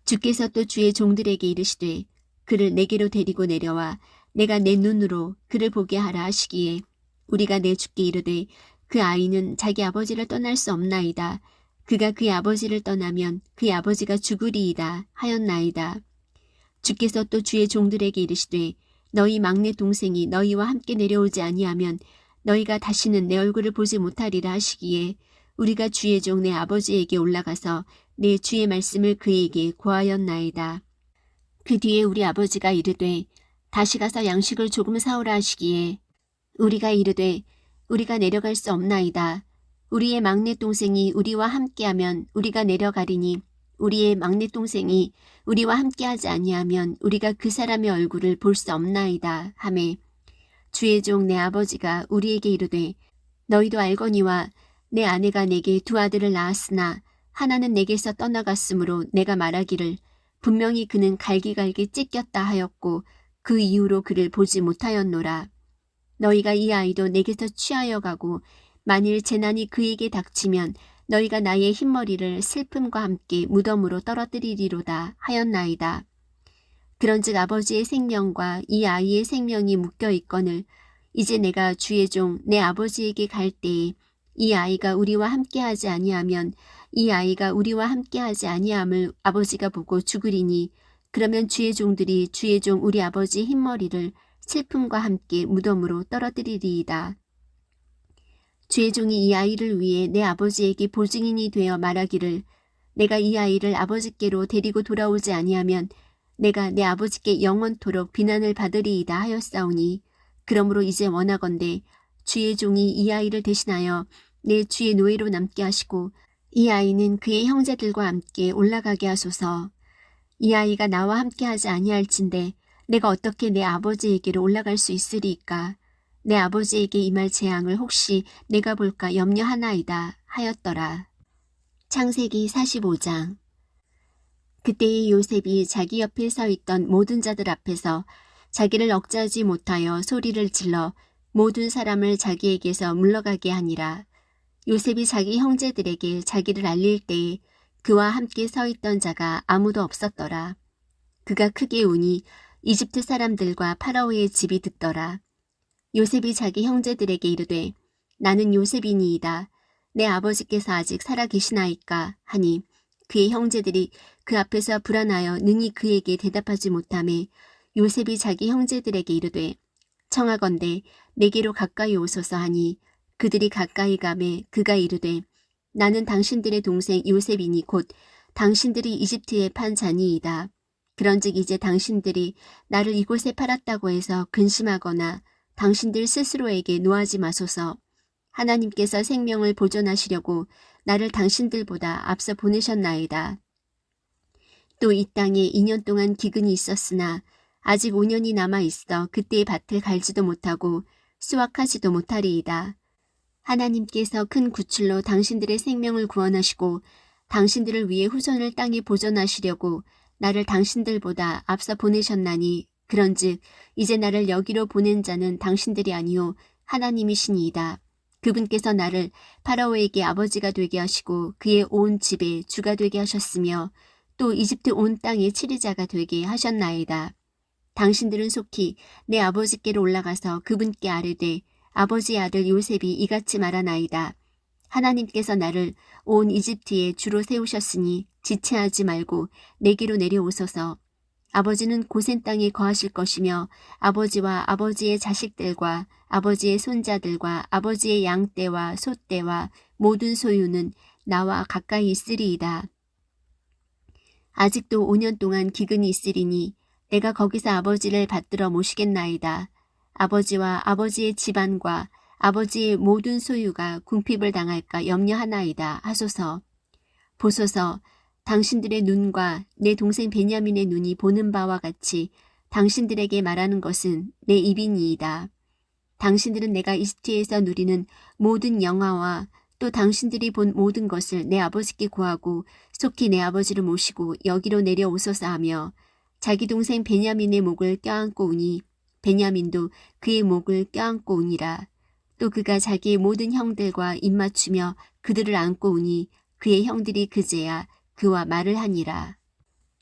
Speaker 1: 주께서 또 주의 종들에게 이르시되 그를 내게로 데리고 내려와 내가 내 눈으로 그를 보게 하라 하시기에 우리가 내 주께 이르되 그 아이는 자기 아버지를 떠날 수 없나이다. 그가 그의 아버지를 떠나면 그의 아버지가 죽으리이다 하였나이다. 주께서 또 주의 종들에게 이르시되 너희 막내 동생이 너희와 함께 내려오지 아니하면 너희가 다시는 내 얼굴을 보지 못하리라 하시기에 우리가 주의 종 내 아버지에게 올라가서 내 주의 말씀을 그에게 고하였나이다. 그 뒤에 우리 아버지가 이르되 다시 가서 양식을 조금 사오라 하시기에 우리가 이르되 우리가 내려갈 수 없나이다. 우리의 막내 동생이 우리와 함께하면 우리가 내려가리니 우리의 막내 동생이 우리와 함께하지 아니하면 우리가 그 사람의 얼굴을 볼 수 없나이다 하매 주의 종 내 아버지가 우리에게 이르되 너희도 알거니와 내 아내가 내게 두 아들을 낳았으나 하나는 내게서 떠나갔으므로 내가 말하기를 분명히 그는 갈기갈기 찢겼다 하였고 그 이후로 그를 보지 못하였노라. 너희가 이 아이도 내게서 취하여 가고 만일 재난이 그에게 닥치면 너희가 나의 흰머리를 슬픔과 함께 무덤으로 떨어뜨리리로다 하였나이다. 그런즉 아버지의 생명과 이 아이의 생명이 묶여 있거늘 이제 내가 주의 종 내 아버지에게 갈 때에 이 아이가 우리와 함께하지 아니하면 이 아이가 우리와 함께하지 아니함을 아버지가 보고 죽으리니 그러면 주의 종들이 주의 종 우리 아버지의 흰머리를 슬픔과 함께 무덤으로 떨어뜨리리이다. 주의 종이 이 아이를 위해 내 아버지에게 보증인이 되어 말하기를 내가 이 아이를 아버지께로 데리고 돌아오지 아니하면 내가 내 아버지께 영원토록 비난을 받으리이다 하였사오니 그러므로 이제 원하건대 주의 종이 이 아이를 대신하여 내 주의 노예로 남게 하시고 이 아이는 그의 형제들과 함께 올라가게 하소서. 이 아이가 나와 함께하지 아니할진대 내가 어떻게 내 아버지에게로 올라갈 수 있으리이까. 내 아버지에게 임할 재앙을 혹시 내가 볼까 염려하나이다 하였더라. 창세기 45장. 그때의 요셉이 자기 옆에 서 있던 모든 자들 앞에서 자기를 억제하지 못하여 소리를 질러 모든 사람을 자기에게서 물러가게 하니라. 요셉이 자기 형제들에게 자기를 알릴 때에 그와 함께 서 있던 자가 아무도 없었더라. 그가 크게 우니 이집트 사람들과 파라오의 집이 듣더라. 요셉이 자기 형제들에게 이르되 나는 요셉이니이다. 내 아버지께서 아직 살아 계시나이까 하니 그의 형제들이 그 앞에서 불안하여 능히 그에게 대답하지 못하매 요셉이 자기 형제들에게 이르되 청하건대 내게로 가까이 오소서 하니 그들이 가까이 가매 그가 이르되 나는 당신들의 동생 요셉이니 곧 당신들이 이집트에 판 자니이다. 그런즉 이제 당신들이 나를 이곳에 팔았다고 해서 근심하거나 당신들 스스로에게 노하지 마소서. 하나님께서 생명을 보존하시려고 나를 당신들보다 앞서 보내셨나이다. 또 이 땅에 2년 동안 기근이 있었으나 아직 5년이 남아있어 그때의 밭을 갈지도 못하고 수확하지도 못하리이다. 하나님께서 큰 구출로 당신들의 생명을 구원하시고 당신들을 위해 후손을 땅에 보존하시려고 나를 당신들보다 앞서 보내셨나니 그런즉 이제 나를 여기로 보낸 자는 당신들이 아니요 하나님이시니이다. 그분께서 나를 파라오에게 아버지가 되게 하시고 그의 온 집에 주가 되게 하셨으며 또 이집트 온 땅의 치리자가 되게 하셨나이다. 당신들은 속히 내 아버지께로 올라가서 그분께 아뢰되 아버지의 아들 요셉이 이같이 말하나이다. 하나님께서 나를 온 이집트에 주로 세우셨으니 지체하지 말고 내게로 내려오소서. 아버지는 고센 땅에 거하실 것이며 아버지와 아버지의 자식들과 아버지의 손자들과 아버지의 양떼와 소떼와 모든 소유는 나와 가까이 있으리이다. 아직도 5년 동안 기근이 있으리니 내가 거기서 아버지를 받들어 모시겠나이다. 아버지와 아버지의 집안과 아버지의 모든 소유가 궁핍을 당할까 염려하나이다 하소서. 보소서, 당신들의 눈과 내 동생 베냐민의 눈이 보는 바와 같이 당신들에게 말하는 것은 내 입이니이다. 당신들은 내가 이집트에서 누리는 모든 영화와 또 당신들이 본 모든 것을 내 아버지께 구하고 속히 내 아버지를 모시고 여기로 내려오소서 하며 자기 동생 베냐민의 목을 껴안고 우니 베냐민도 그의 목을 껴안고 우니라. 또 그가 자기의 모든 형들과 입맞추며 그들을 안고 우니 그의 형들이 그제야 그와 말을 하니라.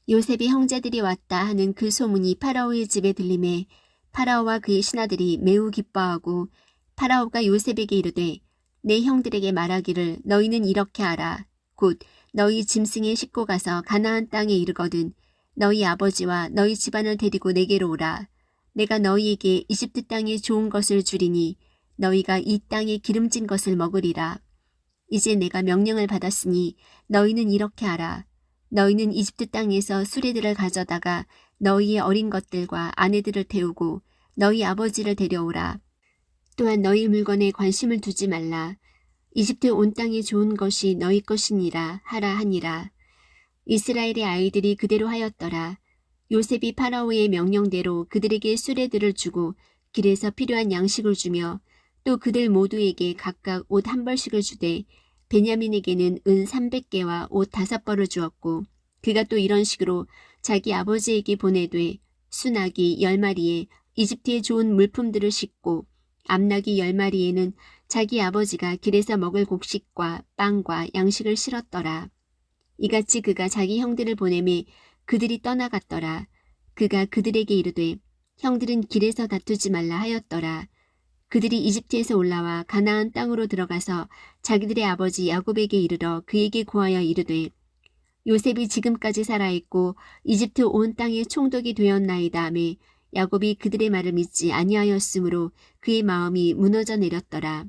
Speaker 1: 요셉의 형제들이 왔다 하는 그 소문이 파라오의 집에 들림에 파라오와 그의 신하들이 매우 기뻐하고 파라오가 요셉에게 이르되 내 형들에게 말하기를 너희는 이렇게 하라. 곧 너희 짐승에 싣고 가서 가나안 땅에 이르거든 너희 아버지와 너희 집안을 데리고 내게로 오라. 내가 너희에게 이집트 땅에 좋은 것을 주리니 너희가 이 땅에 기름진 것을 먹으리라. 이제 내가 명령을 받았으니 너희는 이렇게 하라. 너희는 이집트 땅에서 수레들을 가져다가 너희의 어린 것들과 아내들을 태우고 너희 아버지를 데려오라. 또한 너희 물건에 관심을 두지 말라. 이집트 온 땅에 좋은 것이 너희 것이니라 하라 하니라. 이스라엘의 아이들이 그대로 하였더라. 요셉이 파라오의 명령대로 그들에게 수레들을 주고 길에서 필요한 양식을 주며 또 그들 모두에게 각각 옷 한 벌씩을 주되 베냐민에게는 은 300개와 옷 5벌을 주었고 그가 또 이런 식으로 자기 아버지에게 보내되 수나기 10마리에 이집트의 좋은 물품들을 싣고 암나기 10마리에는 자기 아버지가 길에서 먹을 곡식과 빵과 양식을 실었더라. 이같이 그가 자기 형들을 보내매 그들이 떠나갔더라. 그가 그들에게 이르되 형들은 길에서 다투지 말라 하였더라. 그들이 이집트에서 올라와 가나안 땅으로 들어가서 자기들의 아버지 야곱에게 이르러 그에게 고하여 이르되 요셉이 지금까지 살아있고 이집트 온 땅에 총독이 되었나이다 하매 야곱이 그들의 말을 믿지 아니하였으므로 그의 마음이 무너져 내렸더라.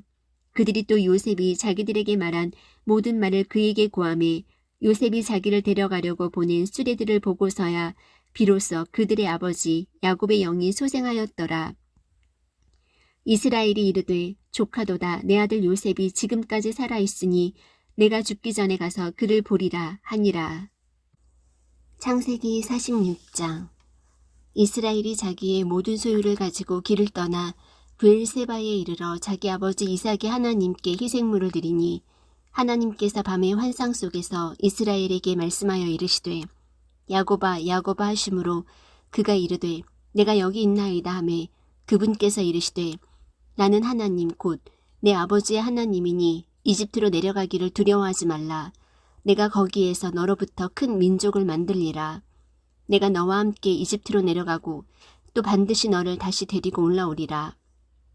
Speaker 1: 그들이 또 요셉이 자기들에게 말한 모든 말을 그에게 고하매 요셉이 자기를 데려가려고 보낸 수레들을 보고서야 비로소 그들의 아버지 야곱의 영이 소생하였더라. 이스라엘이 이르되 조카도다 내 아들 요셉이 지금까지 살아있으니 내가 죽기 전에 가서 그를 보리라 하니라. 창세기 46장. 이스라엘이 자기의 모든 소유를 가지고 길을 떠나 브엘세바에 이르러 자기 아버지 이삭의 하나님께 희생물을 드리니 하나님께서 밤의 환상 속에서 이스라엘에게 말씀하여 이르시되 야곱아 야곱아 하심으로 그가 이르되 내가 여기 있나이다 하매 그분께서 이르시되 나는 하나님 곧 내 아버지의 하나님이니 이집트로 내려가기를 두려워하지 말라. 내가 거기에서 너로부터 큰 민족을 만들리라. 내가 너와 함께 이집트로 내려가고 또 반드시 너를 다시 데리고 올라오리라.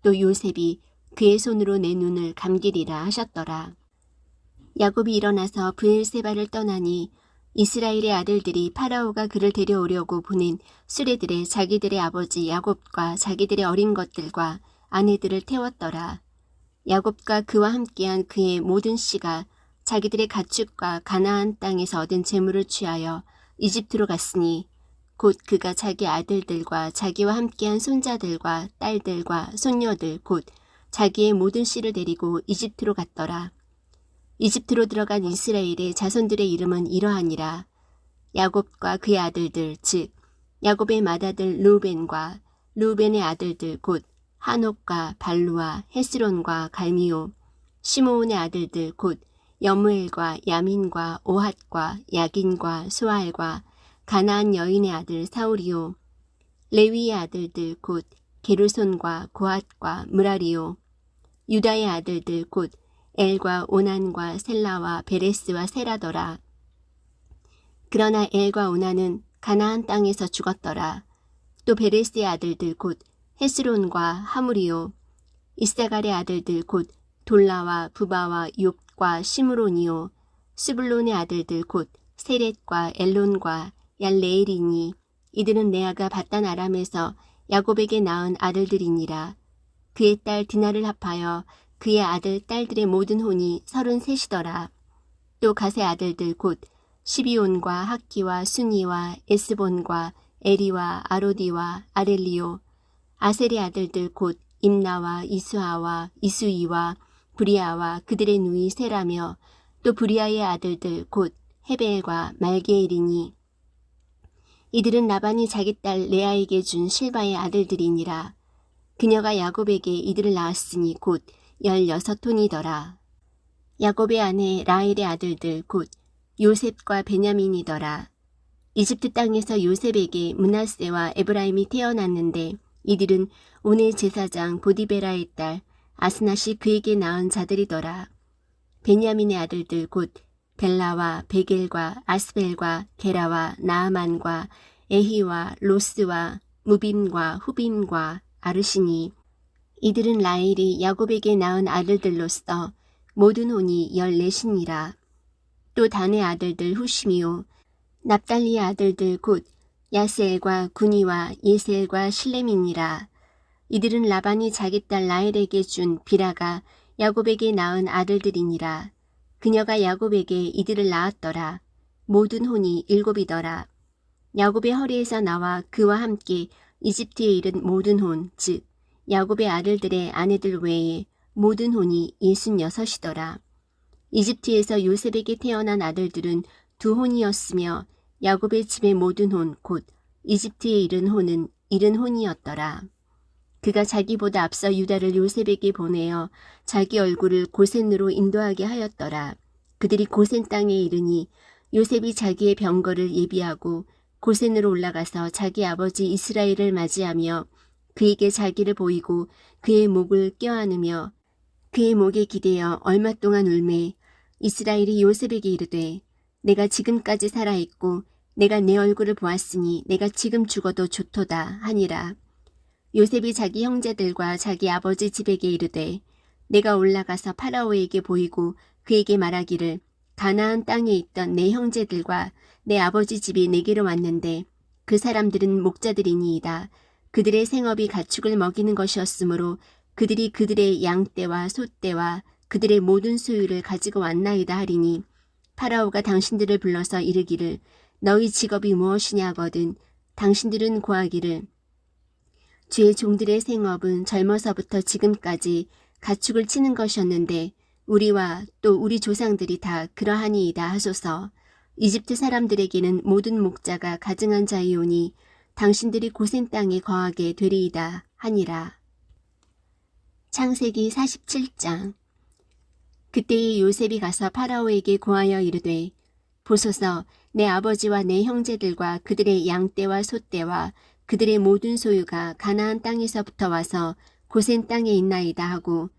Speaker 1: 또 요셉이 그의 손으로 내 눈을 감기리라 하셨더라. 야곱이 일어나서 브엘세바를 떠나니 이스라엘의 아들들이 파라오가 그를 데려오려고 보낸 수레들에 자기들의 아버지 야곱과 자기들의 어린 것들과 아내들을 태웠더라. 야곱과 그와 함께한 그의 모든 씨가 자기들의 가축과 가나안 땅에서 얻은 재물을 취하여 이집트로 갔으니 곧 그가 자기 아들들과 자기와 함께한 손자들과 딸들과 손녀들 곧 자기의 모든 씨를 데리고 이집트로 갔더라. 이집트로 들어간 이스라엘의 자손들의 이름은 이러하니라. 야곱과 그의 아들들 즉 야곱의 맏아들 르우벤과 르우벤의 아들들 곧 하녹과 발루와 헤스론과 갈미오 시므온의 아들들 곧 여무엘과 야민과 오핫과 야긴과 소알과 가나안 여인의 아들 사울이요 레위의 아들들 곧 게르손과 고핫과 무라리요 유다의 아들들 곧 엘과 오난과 셀라와 베레스와 세라더라. 그러나 엘과 오난은 가나안 땅에서 죽었더라. 또 베레스의 아들들 곧 헤스론과 하무리요 이사갈의 아들들 곧 돌라와 부바와 욥과 시므론이요 스불론의 아들들 곧 세렛과 엘론과 얄레엘이니 이들은 레아가 밧단 아람에서 야곱에게 낳은 아들들이니라. 그의 딸 디나를 합하여 그의 아들 딸들의 모든 혼이 33이더라. 또 갓의 아들들 곧 시비온과 학기와 순이와 에스본과 에리와 아로디와 아렐리오 아셀의 아들들 곧 임나와 이수아와 이수이와 브리아와 그들의 누이 세라며 또 브리아의 아들들 곧 헤벨과 말게엘이니 이들은 라반이 자기 딸 레아에게 준 실바의 아들들이니라. 그녀가 야곱에게 이들을 낳았으니 곧 16혼이더라. 야곱의 아내 라헬의 아들들 곧 요셉과 베냐민이더라. 이집트 땅에서 요셉에게 므낫세와 에브라임이 태어났는데 이들은 온의 제사장 보디베라의 딸 아스낫이 그에게 낳은 자들이더라. 베냐민의 아들들 곧 벨라와 베겔과 아스벨과 게라와 나아만과 에히와 로스와 무빔과 후빔과 아르시니 이들은 라헬이 야곱에게 낳은 아들들로서 모든 혼이 14이니라. 또 단의 아들들 후심이요 납달리의 아들들 곧 야세엘과 구니와 예세엘과 실레민이라. 이들은 라반이 자기 딸 라헬에게 준 비라가 야곱에게 낳은 아들들이니라. 그녀가 야곱에게 이들을 낳았더라. 모든 혼이 7이더라. 야곱의 허리에서 나와 그와 함께 이집트에 이른 모든 혼, 즉 야곱의 아들들의 아내들 외에 모든 혼이 66이더라. 이집트에서 요셉에게 태어난 아들들은 2혼이었으며 야곱의 집의 모든 혼, 곧 이집트에 이른 혼은 70혼이었더라. 그가 자기보다 앞서 유다를 요셉에게 보내어 자기 얼굴을 고센으로 인도하게 하였더라. 그들이 고센 땅에 이르니 요셉이 자기의 병거를 예비하고 고센으로 올라가서 자기 아버지 이스라엘을 맞이하며 그에게 자기를 보이고 그의 목을 껴안으며 그의 목에 기대어 얼마 동안 울매 이스라엘이 요셉에게 이르되 내가 지금까지 살아있고 내가 내 얼굴을 보았으니 내가 지금 죽어도 좋도다 하니라. 요셉이 자기 형제들과 자기 아버지 집에게 이르되 내가 올라가서 파라오에게 보이고 그에게 말하기를 가나안 땅에 있던 내 형제들과 내 아버지 집이 내게로 왔는데 그 사람들은 목자들이니이다. 그들의 생업이 가축을 먹이는 것이었으므로 그들이 그들의 양떼와 소떼와 그들의 모든 소유를 가지고 왔나이다 하리니 파라오가 당신들을 불러서 이르기를 너희 직업이 무엇이냐 하거든 당신들은 고하기를 주의 종들의 생업은 젊어서부터 지금까지 가축을 치는 것이었는데 우리와 또 우리 조상들이 다 그러하니이다 하소서. 이집트 사람들에게는 모든 목자가 가증한 자이오니 당신들이 고센 땅에 거하게 되리이다 하니라. 창세기 47장. 그때에 요셉이 가서 파라오에게 고하여 이르되 보소서 내 아버지와 내 형제들과 그들의 양떼와 소떼와 그들의 모든 소유가 가나안 땅에서부터 와서 고센 땅에 있나이다 하고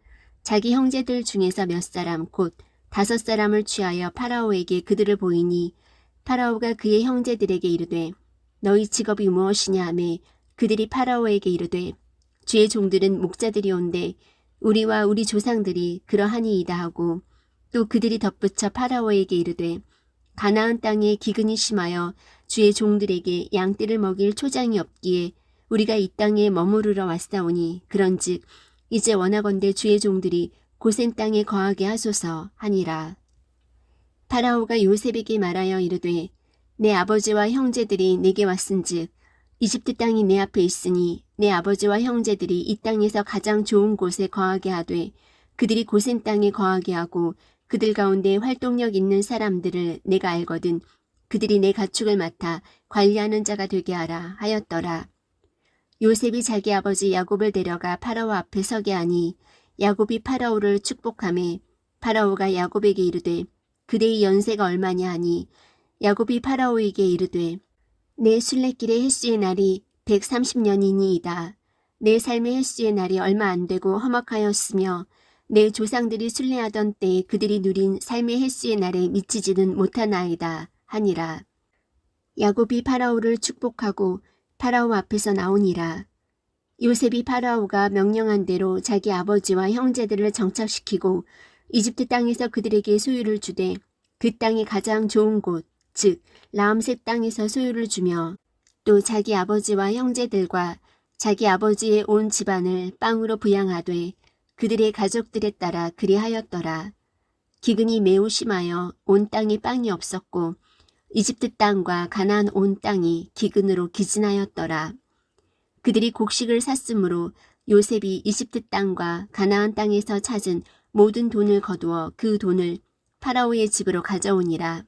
Speaker 1: 자기 형제들 중에서 몇 사람 곧 5사람을 취하여 파라오에게 그들을 보이니 파라오가 그의 형제들에게 이르되 너희 직업이 무엇이냐 하매 그들이 파라오에게 이르되 주의 종들은 목자들이온데 우리와 우리 조상들이 그러하니이다 하고 또 그들이 덧붙여 파라오에게 이르되 가나안 땅에 기근이 심하여 주의 종들에게 양떼를 먹일 초장이 없기에 우리가 이 땅에 머무르러 왔사오니 그런즉 이제 원하건대 주의 종들이 고센 땅에 거하게 하소서 하니라. 파라오가 요셉에게 말하여 이르되 내 아버지와 형제들이 내게 왔은즉 이집트 땅이 내 앞에 있으니 내 아버지와 형제들이 이 땅에서 가장 좋은 곳에 거하게 하되 그들이 고센 땅에 거하게 하고 그들 가운데 활동력 있는 사람들을 내가 알거든 그들이 내 가축을 맡아 관리하는 자가 되게 하라 하였더라. 요셉이 자기 아버지 야곱을 데려가 파라오 앞에 서게 하니 야곱이 파라오를 축복하매 파라오가 야곱에게 이르되 그대의 연세가 얼마냐 하니 야곱이 파라오에게 이르되 내 순례길의 횟수의 날이 130년이니이다. 내 삶의 횟수의 날이 얼마 안 되고 험악하였으며 내 조상들이 순례하던 때에 그들이 누린 삶의 횟수의 날에 미치지는 못하나이다 하니라. 야곱이 파라오를 축복하고 파라오 앞에서 나오니라. 요셉이 파라오가 명령한 대로 자기 아버지와 형제들을 정착시키고 이집트 땅에서 그들에게 소유를 주되 그 땅이 가장 좋은 곳, 즉 라암셋 땅에서 소유를 주며 또 자기 아버지와 형제들과 자기 아버지의 온 집안을 빵으로 부양하되 그들의 가족들에 따라 그리하였더라. 기근이 매우 심하여 온 땅에 빵이 없었고 이집트 땅과 가나안 온 땅이 기근으로 기진하였더라. 그들이 곡식을 샀으므로 요셉이 이집트 땅과 가나안 땅에서 찾은 모든 돈을 거두어 그 돈을 파라오의 집으로 가져오니라.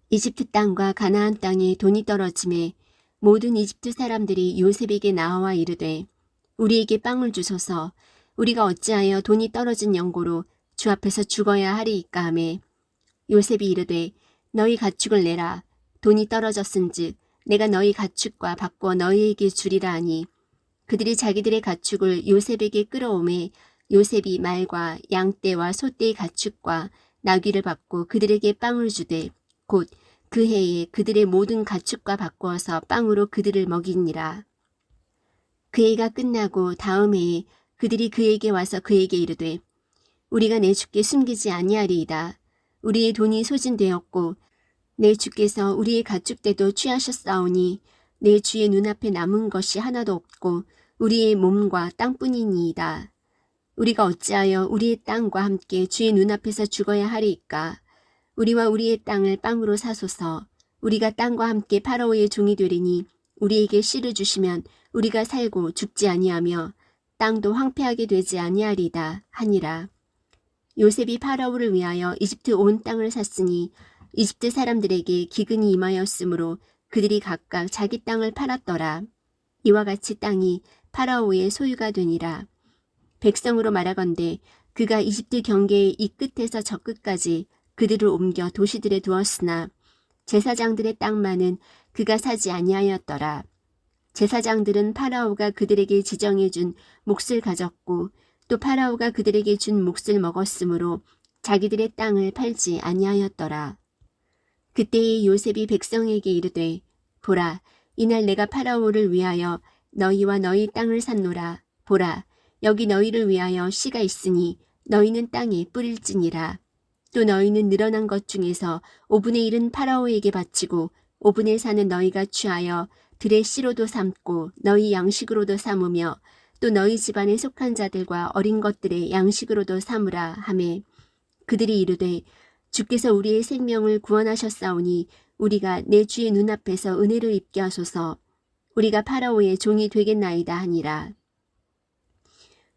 Speaker 1: 이집트 땅과 가나안 땅에 돈이 떨어짐에 모든 이집트 사람들이 요셉에게 나와 이르되 우리에게 빵을 주소서. 우리가 어찌하여 돈이 떨어진 연고로 주 앞에서 죽어야 하리이까 하매 요셉이 이르되 너희 가축을 내라. 돈이 떨어졌은즉 내가 너희 가축과 바꾸어 너희에게 주리라 하니 그들이 자기들의 가축을 요셉에게 끌어오매 요셉이 말과 양떼와 소떼의 가축과 나귀를 받고 그들에게 빵을 주되 곧 그 해에 그들의 모든 가축과 바꾸어서 빵으로 그들을 먹이니라. 그 해가 끝나고 다음 해에 그들이 그에게 와서 그에게 이르되 우리가 내 주께 숨기지 아니하리이다. 우리의 돈이 소진되었고 내 주께서 우리의 가축대도 취하셨사오니 내 주의 눈앞에 남은 것이 하나도 없고 우리의 몸과 땅뿐이니이다. 우리가 어찌하여 우리의 땅과 함께 주의 눈앞에서 죽어야 하리이까? 우리와 우리의 땅을 빵으로 사소서. 우리가 땅과 함께 파라오의 종이 되리니 우리에게 씨를 주시면 우리가 살고 죽지 아니하며 땅도 황폐하게 되지 아니하리다 하니라. 요셉이 파라오를 위하여 이집트 온 땅을 샀으니 이집트 사람들에게 기근이 임하였으므로 그들이 각각 자기 땅을 팔았더라. 이와 같이 땅이 파라오의 소유가 되니라. 백성으로 말하건대 그가 이집트 경계의 이 끝에서 저 끝까지 그들을 옮겨 도시들에 두었으나 제사장들의 땅만은 그가 사지 아니하였더라. 제사장들은 파라오가 그들에게 지정해 준 몫을 가졌고 또 파라오가 그들에게 준 몫을 먹었으므로 자기들의 땅을 팔지 아니하였더라. 그때에 요셉이 백성에게 이르되 보라, 이날 내가 파라오를 위하여 너희와 너희 땅을 샀노라. 보라, 여기 너희를 위하여 씨가 있으니 너희는 땅에 뿌릴지니라. 또 너희는 늘어난 것 중에서 5분의 1은 파라오에게 바치고 5분의 4는 너희가 취하여 들의 씨로도 삼고 너희 양식으로도 삼으며 또 너희 집안에 속한 자들과 어린 것들의 양식으로도 삼으라 하매 그들이 이르되 주께서 우리의 생명을 구원하셨사오니 우리가 내 주의 눈앞에서 은혜를 입게 하소서. 우리가 파라오의 종이 되겠나이다 하니라.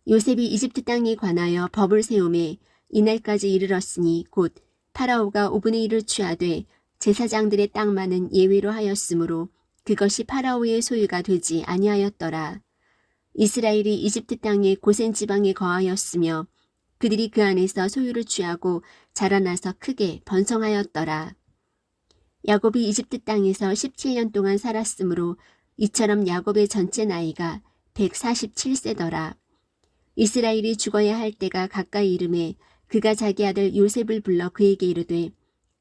Speaker 1: 요셉이 이집트 땅에 관하여 법을 세우매 이날까지 이르렀으니 곧 파라오가 5분의 1을 취하되 제사장들의 땅만은 예외로 하였으므로 그것이 파라오의 소유가 되지 아니하였더라. 이스라엘이 이집트 땅의 고센 지방에 거하였으며 그들이 그 안에서 소유를 취하고 자라나서 크게 번성하였더라. 야곱이 이집트 땅에서 17년 동안 살았으므로 이처럼 야곱의 전체 나이가 147세더라. 이스라엘이 죽어야 할 때가 가까이 이르매 그가 자기 아들 요셉을 불러 그에게 이르되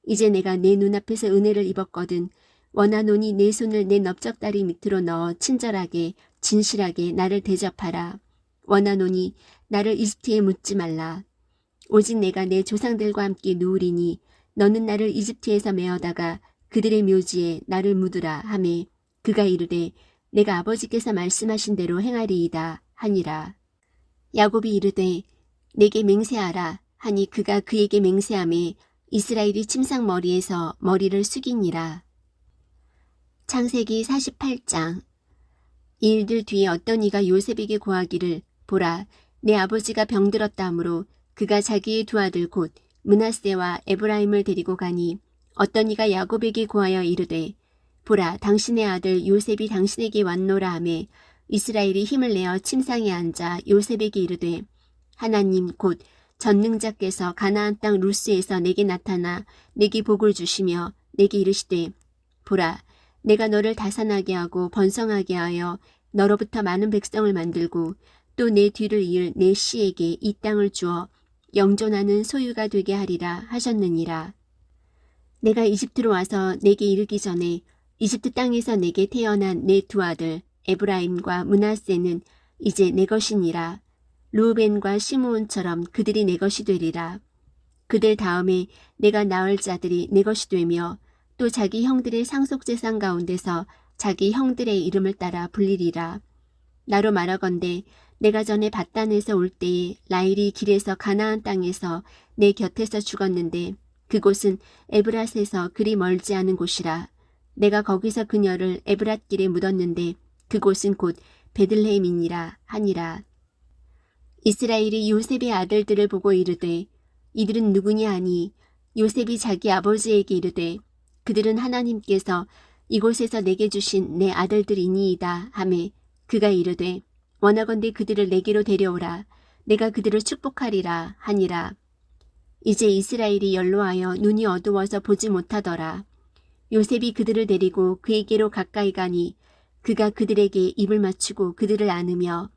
Speaker 1: 이제 내가 내 눈앞에서 은혜를 입었거든 원하노니 내 손을 내 넓적다리 밑으로 넣어 친절하게 진실하게 나를 대접하라. 원하노니 나를 이집트에 묻지 말라. 오직 내가 내 조상들과 함께 누우리니 너는 나를 이집트에서 메어다가 그들의 묘지에 나를 묻으라 하매 그가 이르되 내가 아버지께서 말씀하신 대로 행하리이다 하니라. 야곱이 이르되 내게 맹세하라 하니 그가 그에게 맹세하매 이스라엘이 침상머리에서 머리를 숙이니라. 창세기 48장. 이 일들 뒤에 어떤 이가 요셉에게 고하기를 보라, 내 아버지가 병들었다 하므로 그가 자기의 두 아들 곧 므낫세와 에브라임을 데리고 가니 어떤 이가 야곱에게 고하여 이르되 보라, 당신의 아들 요셉이 당신에게 왔노라 하매 이스라엘이 힘을 내어 침상에 앉아 요셉에게 이르되 하나님 곧 전능자께서 가나안 땅 루스에서 내게 나타나 내게 복을 주시며 내게 이르시되 보라, 내가 너를 다산하게 하고 번성하게 하여 너로부터 많은 백성을 만들고 또 내 뒤를 이을 내 씨에게 이 땅을 주어 영존하는 소유가 되게 하리라 하셨느니라. 내가 이집트로 와서 내게 이르기 전에 이집트 땅에서 내게 태어난 내 두 아들 에브라임과 므낫세는 이제 내 것이니라. 르우벤과 시므온처럼 그들이 내 것이 되리라. 그들 다음에 내가 낳을 자들이 내 것이 되며 또 자기 형들의 상속재산 가운데서 자기 형들의 이름을 따라 불리리라. 나로 말하건대 내가 전에 밧단에서 올 때에 라헬이 길에서 가나안 땅에서 내 곁에서 죽었는데 그곳은 에브랏에서 그리 멀지 않은 곳이라. 내가 거기서 그녀를 에브랏길에 묻었는데 그곳은 곧 베들레헴이니라 하니라. 이스라엘이 요셉의 아들들을 보고 이르되 이들은 누구냐 하니 요셉이 자기 아버지에게 이르되 그들은 하나님께서 이곳에서 내게 주신 내 아들들이니이다 하매 그가 이르되 원하건대 그들을 내게로 데려오라. 내가 그들을 축복하리라 하니라. 이제 이스라엘이 연로하여 눈이 어두워서 보지 못하더라. 요셉이 그들을 데리고 그에게로 가까이 가니 그가 그들에게 입을 맞추고 그들을 안으며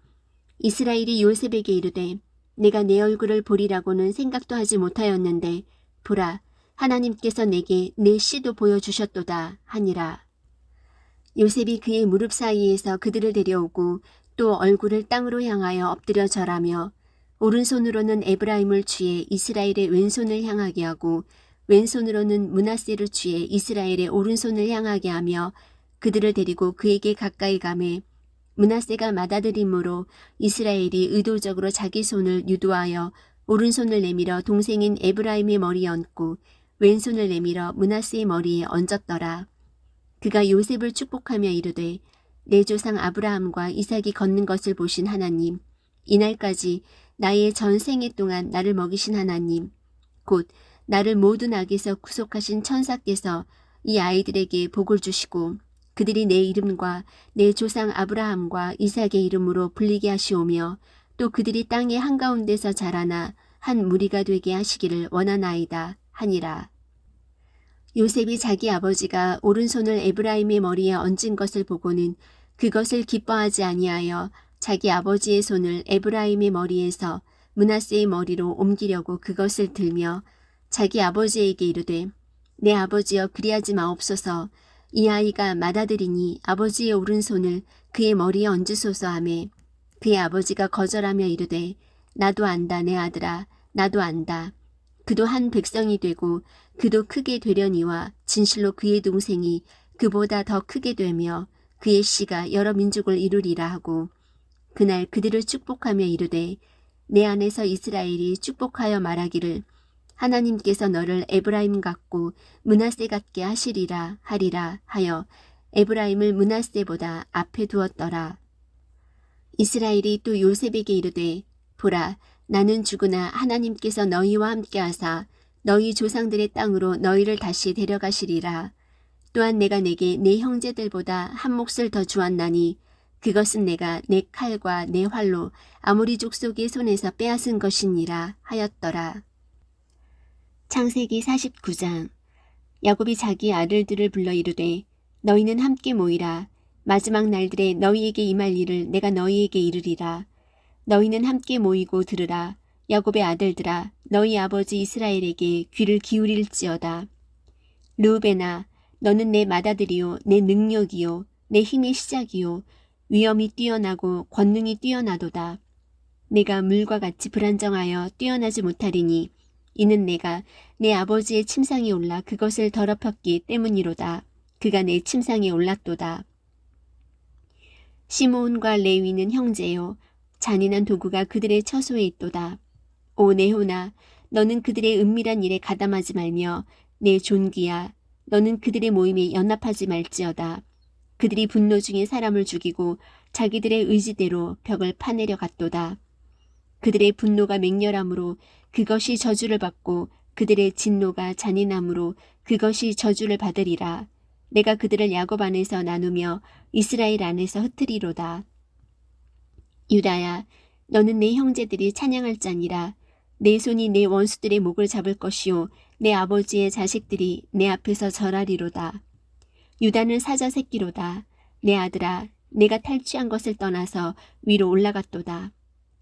Speaker 1: 이스라엘이 요셉에게 이르되 내가 내 얼굴을 보리라고는 생각도 하지 못하였는데 보라, 하나님께서 내게 내 씨도 보여주셨도다 하니라. 요셉이 그의 무릎 사이에서 그들을 데려오고 또 얼굴을 땅으로 향하여 엎드려 절하며 오른손으로는 에브라임을 취해 이스라엘의 왼손을 향하게 하고 왼손으로는 므낫세를 취해 이스라엘의 오른손을 향하게 하며 그들을 데리고 그에게 가까이 가매 므낫세가 맏아들이므로 이스라엘이 의도적으로 자기 손을 유도하여 오른손을 내밀어 동생인 에브라임의 머리에 얹고 왼손을 내밀어 므낫세의 머리에 얹었더라. 그가 요셉을 축복하며 이르되 내 조상 아브라함과 이삭이 걷는 것을 보신 하나님, 이날까지 나의 전 생애 동안 나를 먹이신 하나님, 곧 나를 모든 악에서 구속하신 천사께서 이 아이들에게 복을 주시고 그들이 내 이름과 내 조상 아브라함과 이삭의 이름으로 불리게 하시오며 또 그들이 땅의 한가운데서 자라나 한 무리가 되게 하시기를 원하나이다 하니라. 요셉이 자기 아버지가 오른손을 에브라임의 머리에 얹은 것을 보고는 그것을 기뻐하지 아니하여 자기 아버지의 손을 에브라임의 머리에서 므낫세의 머리로 옮기려고 그것을 들며 자기 아버지에게 이르되 내 아버지여 그리하지 마옵소서. 이 아이가 맏아들이니 아버지의 오른손을 그의 머리에 얹으소서 하매 그의 아버지가 거절하며 이르되 나도 안다 내 아들아 나도 안다. 그도 한 백성이 되고 그도 크게 되려니와 진실로 그의 동생이 그보다 더 크게 되며 그의 씨가 여러 민족을 이루리라 하고 그날 그들을 축복하며 이르되 내 안에서 이스라엘이 축복하여 말하기를 하나님께서 너를 에브라임 같고 므낫세 같게 하시리라 하리라 하여 에브라임을 므낫세보다 앞에 두었더라. 이스라엘이 또 요셉에게 이르되 보라 나는 죽으나 하나님께서 너희와 함께 하사 너희 조상들의 땅으로 너희를 다시 데려가시리라. 또한 내가 내게 내 형제들보다 한 몫을 더 주었나니 그것은 내가 내 칼과 내 활로 아모리 족속의 손에서 빼앗은 것이니라 하였더라. 창세기 49장. 야곱이 자기 아들들을 불러 이르되 너희는 함께 모이라. 마지막 날들에 너희에게 임할 일을 내가 너희에게 이르리라. 너희는 함께 모이고 들으라. 야곱의 아들들아 너희 아버지 이스라엘에게 귀를 기울일지어다. 르우벤아 너는 내 맏아들이요 내 능력이요 내 힘의 시작이요 위엄이 뛰어나고 권능이 뛰어나도다. 내가 물과 같이 불안정하여 뛰어나지 못하리니 이는 내가 내 아버지의 침상에 올라 그것을 더럽혔기 때문이로다. 그가 내 침상에 올랐도다. 시므온과 레위는 형제요 잔인한 도구가 그들의 처소에 있도다. 오 네호나 너는 그들의 은밀한 일에 가담하지 말며 내 존귀야 너는 그들의 모임에 연합하지 말지어다. 그들이 분노 중에 사람을 죽이고 자기들의 의지대로 벽을 파내려 갔도다. 그들의 분노가 맹렬함으로 그것이 저주를 받고 그들의 진노가 잔인함으로 그것이 저주를 받으리라. 내가 그들을 야곱 안에서 나누며 이스라엘 안에서 흩트리로다. 유다야 너는 내 형제들이 찬양할 자니라. 내 손이 내 원수들의 목을 잡을 것이요 내 아버지의 자식들이 내 앞에서 절하리로다. 유다는 사자 새끼로다. 내 아들아 내가 탈취한 것을 떠나서 위로 올라갔도다.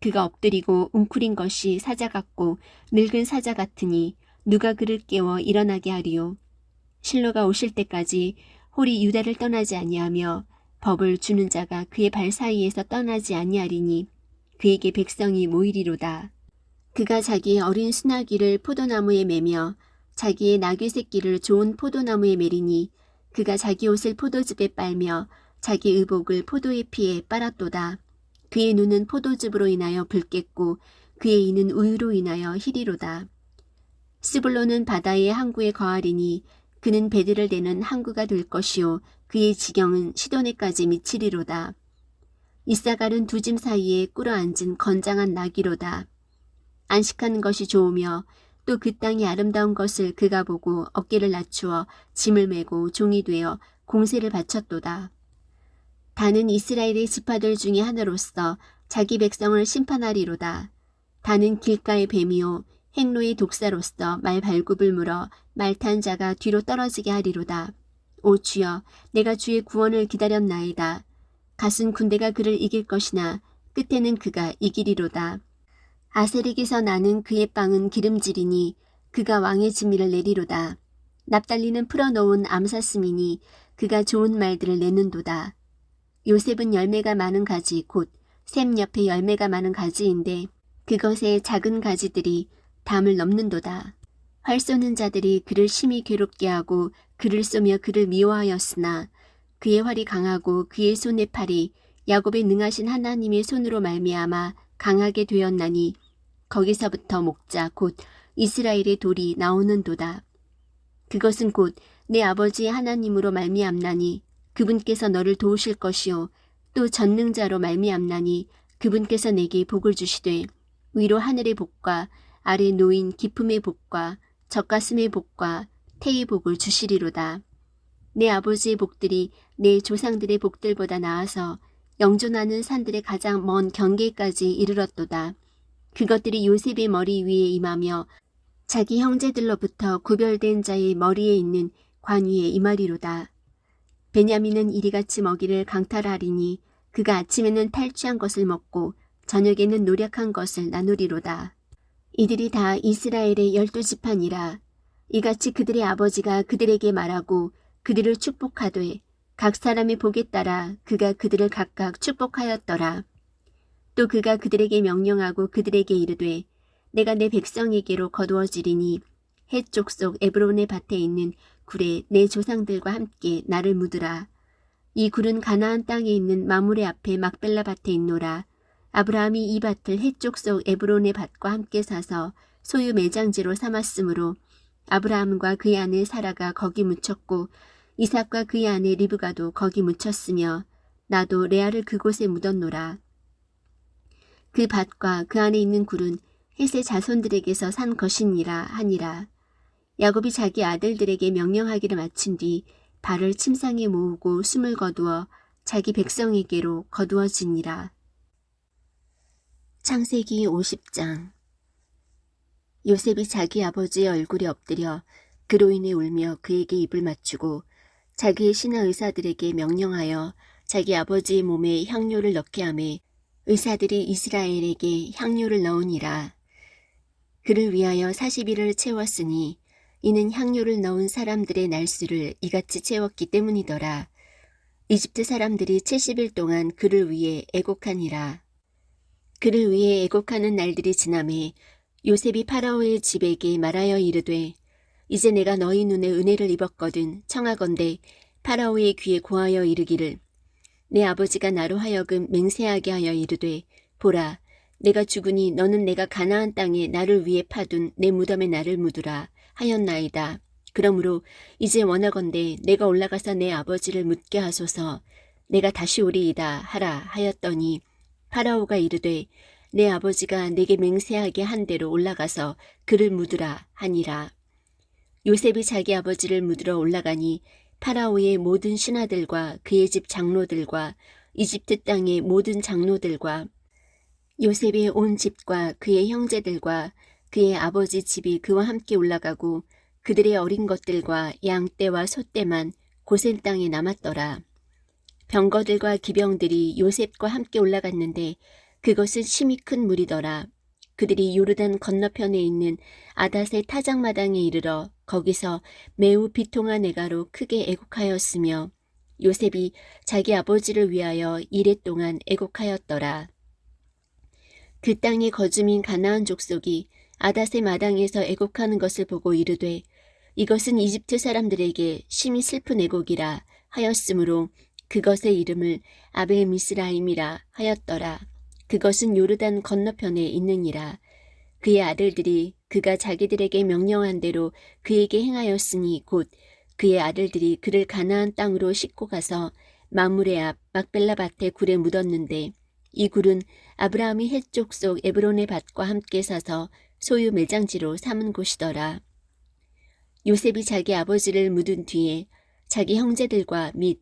Speaker 1: 그가 엎드리고 웅크린 것이 사자 같고 늙은 사자 같으니 누가 그를 깨워 일어나게 하리요. 실로가 오실 때까지 홀이 유다를 떠나지 아니하며 법을 주는 자가 그의 발 사이에서 떠나지 아니하리니 그에게 백성이 모이리로다. 그가 자기의 어린 수나귀를 포도나무에 매며 자기의 나귀 새끼를 좋은 포도나무에 매리니 그가 자기 옷을 포도즙에 빨며 자기 의복을 포도의 피에 빨았도다. 그의 눈은 포도즙으로 인하여 붉겠고 그의 이는 우유로 인하여 희리로다. 스불론은 바다의 항구에 거하리니 그는 배들을 대는 항구가 될 것이요 그의 지경은 시도네까지 미치리로다. 이사갈은 두 짐 사이에 꿇어앉은 건장한 나귀로다. 안식하는 것이 좋으며 또 그 땅이 아름다운 것을 그가 보고 어깨를 낮추어 짐을 메고 종이 되어 공세를 바쳤도다. 다는 이스라엘의 지파들 중에 하나로서 자기 백성을 심판하리로다. 다는 길가의 뱀이요 행로의 독사로서 말 발굽을 물어 말탄 자가 뒤로 떨어지게 하리로다. 오 주여 내가 주의 구원을 기다렸나이다. 가순 군대가 그를 이길 것이나 끝에는 그가 이기리로다. 아셀에게서 나는 그의 빵은 기름질이니 그가 왕의 진미를 내리로다. 납달리는 풀어놓은 암사슴이니 그가 좋은 말들을 내는도다. 요셉은 열매가 많은 가지 곧 샘 옆에 열매가 많은 가지인데 그것의 작은 가지들이 담을 넘는도다. 활 쏘는 자들이 그를 심히 괴롭게 하고 그를 쏘며 그를 미워하였으나 그의 활이 강하고 그의 손의 팔이 야곱의 능하신 하나님의 손으로 말미암아 강하게 되었나니 거기서부터 목자 곧 이스라엘의 돌이 나오는도다. 그것은 곧 내 아버지의 하나님으로 말미암나니 그분께서 너를 도우실 것이요 또 전능자로 말미암나니 그분께서 내게 복을 주시되 위로 하늘의 복과 아래 놓인 기품의 복과 젖가슴의 복과 태의 복을 주시리로다. 내 아버지의 복들이 내 조상들의 복들보다 나아서 영존하는 산들의 가장 먼 경계까지 이르렀도다. 그것들이 요셉의 머리 위에 임하며 자기 형제들로부터 구별된 자의 머리에 있는 관 위에 임하리로다. 베냐민은 이리같이 먹이를 강탈하리니 그가 아침에는 탈취한 것을 먹고 저녁에는 노력한 것을 나누리로다. 이들이 다 이스라엘의 12지파니라. 이같이 그들의 아버지가 그들에게 말하고 그들을 축복하되 각 사람의 복에 따라 그가 그들을 각각 축복하였더라. 또 그가 그들에게 명령하고 그들에게 이르되 내가 내 백성에게로 거두어지리니 헷 족속 에브론의 밭에 있는 굴에 내 조상들과 함께 나를 묻으라. 이 굴은 가나안 땅에 있는 마므레 앞에 막벨라 밭에 있노라. 아브라함이 이 밭을 헷 족속 에브론의 밭과 함께 사서 소유 매장지로 삼았으므로 아브라함과 그의 아내 사라가 거기 묻혔고 이삭과 그의 아내 리브가도 거기 묻혔으며 나도 레아를 그곳에 묻었노라. 그 밭과 그 안에 있는 굴은 헷의 자손들에게서 산 것이니라 하니라. 야곱이 자기 아들들에게 명령하기를 마친 뒤 발을 침상에 모으고 숨을 거두어 자기 백성에게로 거두어지니라. 창세기 50장. 요셉이 자기 아버지의 얼굴에 엎드려 그로 인해 울며 그에게 입을 맞추고 자기의 신하 의사들에게 명령하여 자기 아버지의 몸에 향료를 넣게 하매 의사들이 이스라엘에게 향료를 넣으니라. 그를 위하여 40일을 채웠으니 이는 향료를 넣은 사람들의 날수를 이같이 채웠기 때문이더라. 이집트 사람들이 70일 동안 그를 위해 애곡하니라. 그를 위해 애곡하는 날들이 지나매 요셉이 파라오의 집에게 말하여 이르되 이제 내가 너희 눈에 은혜를 입었거든 청하건대 파라오의 귀에 고하여 이르기를 내 아버지가 나로 하여금 맹세하게 하여 이르되 보라 내가 죽으니 너는 내가 가나안 땅에 나를 위해 파둔 내 무덤에 나를 묻으라 하였나이다. 그러므로 이제 원하건대 내가 올라가서 내 아버지를 묻게 하소서. 내가 다시 오리이다 하라 하였더니 파라오가 이르되 내 아버지가 내게 맹세하게 한 대로 올라가서 그를 묻으라 하니라. 요셉이 자기 아버지를 묻으러 올라가니 파라오의 모든 신하들과 그의 집 장로들과 이집트 땅의 모든 장로들과 요셉의 온 집과 그의 형제들과 그의 아버지 집이 그와 함께 올라가고 그들의 어린 것들과 양떼와 소떼만 고센 땅에 남았더라. 병거들과 기병들이 요셉과 함께 올라갔는데 그것은 심히 큰 무리더라. 그들이 요르단 건너편에 있는 아닷의 타작마당에 이르러 거기서 매우 비통한 애가로 크게 애곡하였으며 요셉이 자기 아버지를 위하여 이랫동안 애곡하였더라. 그 땅의 거주민 가나안 족속이 아닷의 마당에서 애곡하는 것을 보고 이르되 이것은 이집트 사람들에게 심히 슬픈 애곡이라 하였으므로 그것의 이름을 아벨미스라임이라 하였더라. 그것은 요르단 건너편에 있느니라. 그의 아들들이 그가 자기들에게 명령한 대로 그에게 행하였으니 곧 그의 아들들이 그를 가나안 땅으로 싣고 가서 마므레 앞 막벨라 밭에 굴에 묻었는데 이 굴은 아브라함이 헷 족속 에브론의 밭과 함께 사서 소유 매장지로 삼은 곳이더라. 요셉이 자기 아버지를 묻은 뒤에 자기 형제들과 및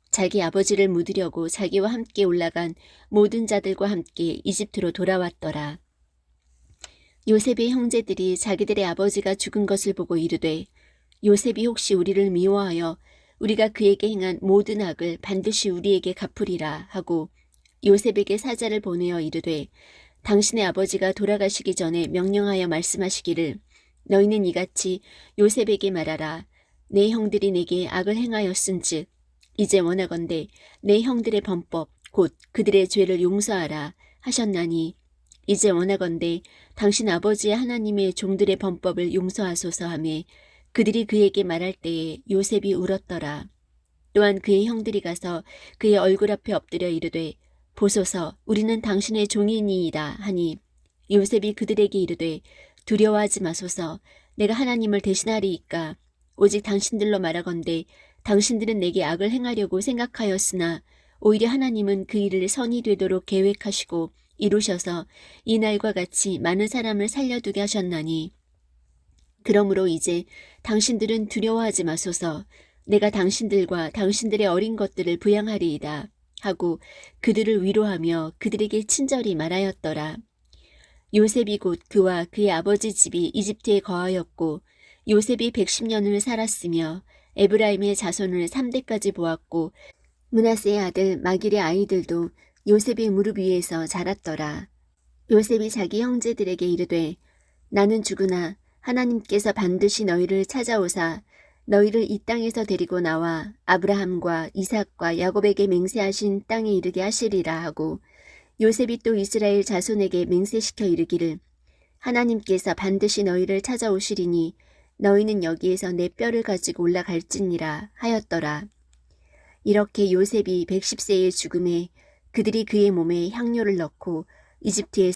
Speaker 1: 자기 아버지를 묻으려고 자기와 함께 올라간 모든 자들과 함께 이집트로 돌아왔더라. 요셉의 형제들이 자기들의 아버지가 죽은 것을 보고 이르되 요셉이 혹시 우리를 미워하여 우리가 그에게 행한 모든 악을 반드시 우리에게 갚으리라 하고 요셉에게 사자를 보내어 이르되 당신의 아버지가 돌아가시기 전에 명령하여 말씀하시기를 너희는 이같이 요셉에게 말하라. 내 형들이 내게 악을 행하였은즉 이제 원하건대 내 형들의 범법 곧 그들의 죄를 용서하라 하셨나니 이제 원하건대 당신 아버지의 하나님의 종들의 범법을 용서하소서 하며 그들이 그에게 말할 때에 요셉이 울었더라. 또한 그의 형들이 가서 그의 얼굴 앞에 엎드려 이르되 보소서 우리는 당신의 종이니이다 하니 요셉이 그들에게 이르되 두려워하지 마소서 내가 하나님을 대신하리이까 오직 당신들로 말하건대 당신들은 내게 악을 행하려고 생각하였으나 오히려 하나님은 그 일을 선이 되도록 계획하시고 이루셔서 이날과 같이 많은 사람을 살려두게 하셨나니 그러므로 이제 당신들은 두려워하지 마소서 내가 당신들과 당신들의 어린 것들을 부양하리이다 하고 그들을 위로하며 그들에게 친절히 말하였더라. 요셉이 곧 그와 그의 아버지 집이 이집트에 거하였고 요셉이 110년을 살았으며 에브라임의 자손을 3대까지 보았고 므낫세의 아들 마길의 아이들도 요셉의 무릎 위에서 자랐더라. 요셉이 자기 형제들에게 이르되 나는 죽으나 하나님께서 반드시 너희를 찾아오사 너희를 이 땅에서 데리고 나와 아브라함과 이삭과 야곱에게 맹세하신 땅에 이르게 하시리라 하고 요셉이 또 이스라엘 자손에게 맹세시켜 이르기를 하나님께서 반드시 너희를 찾아오시리니 너희는 여기에서 내 뼈를 가지고 올라갈지니라 하였더라. 이렇게 요셉이 110세의 죽음에 그들이 그의 몸에 향료를 넣고 이집트에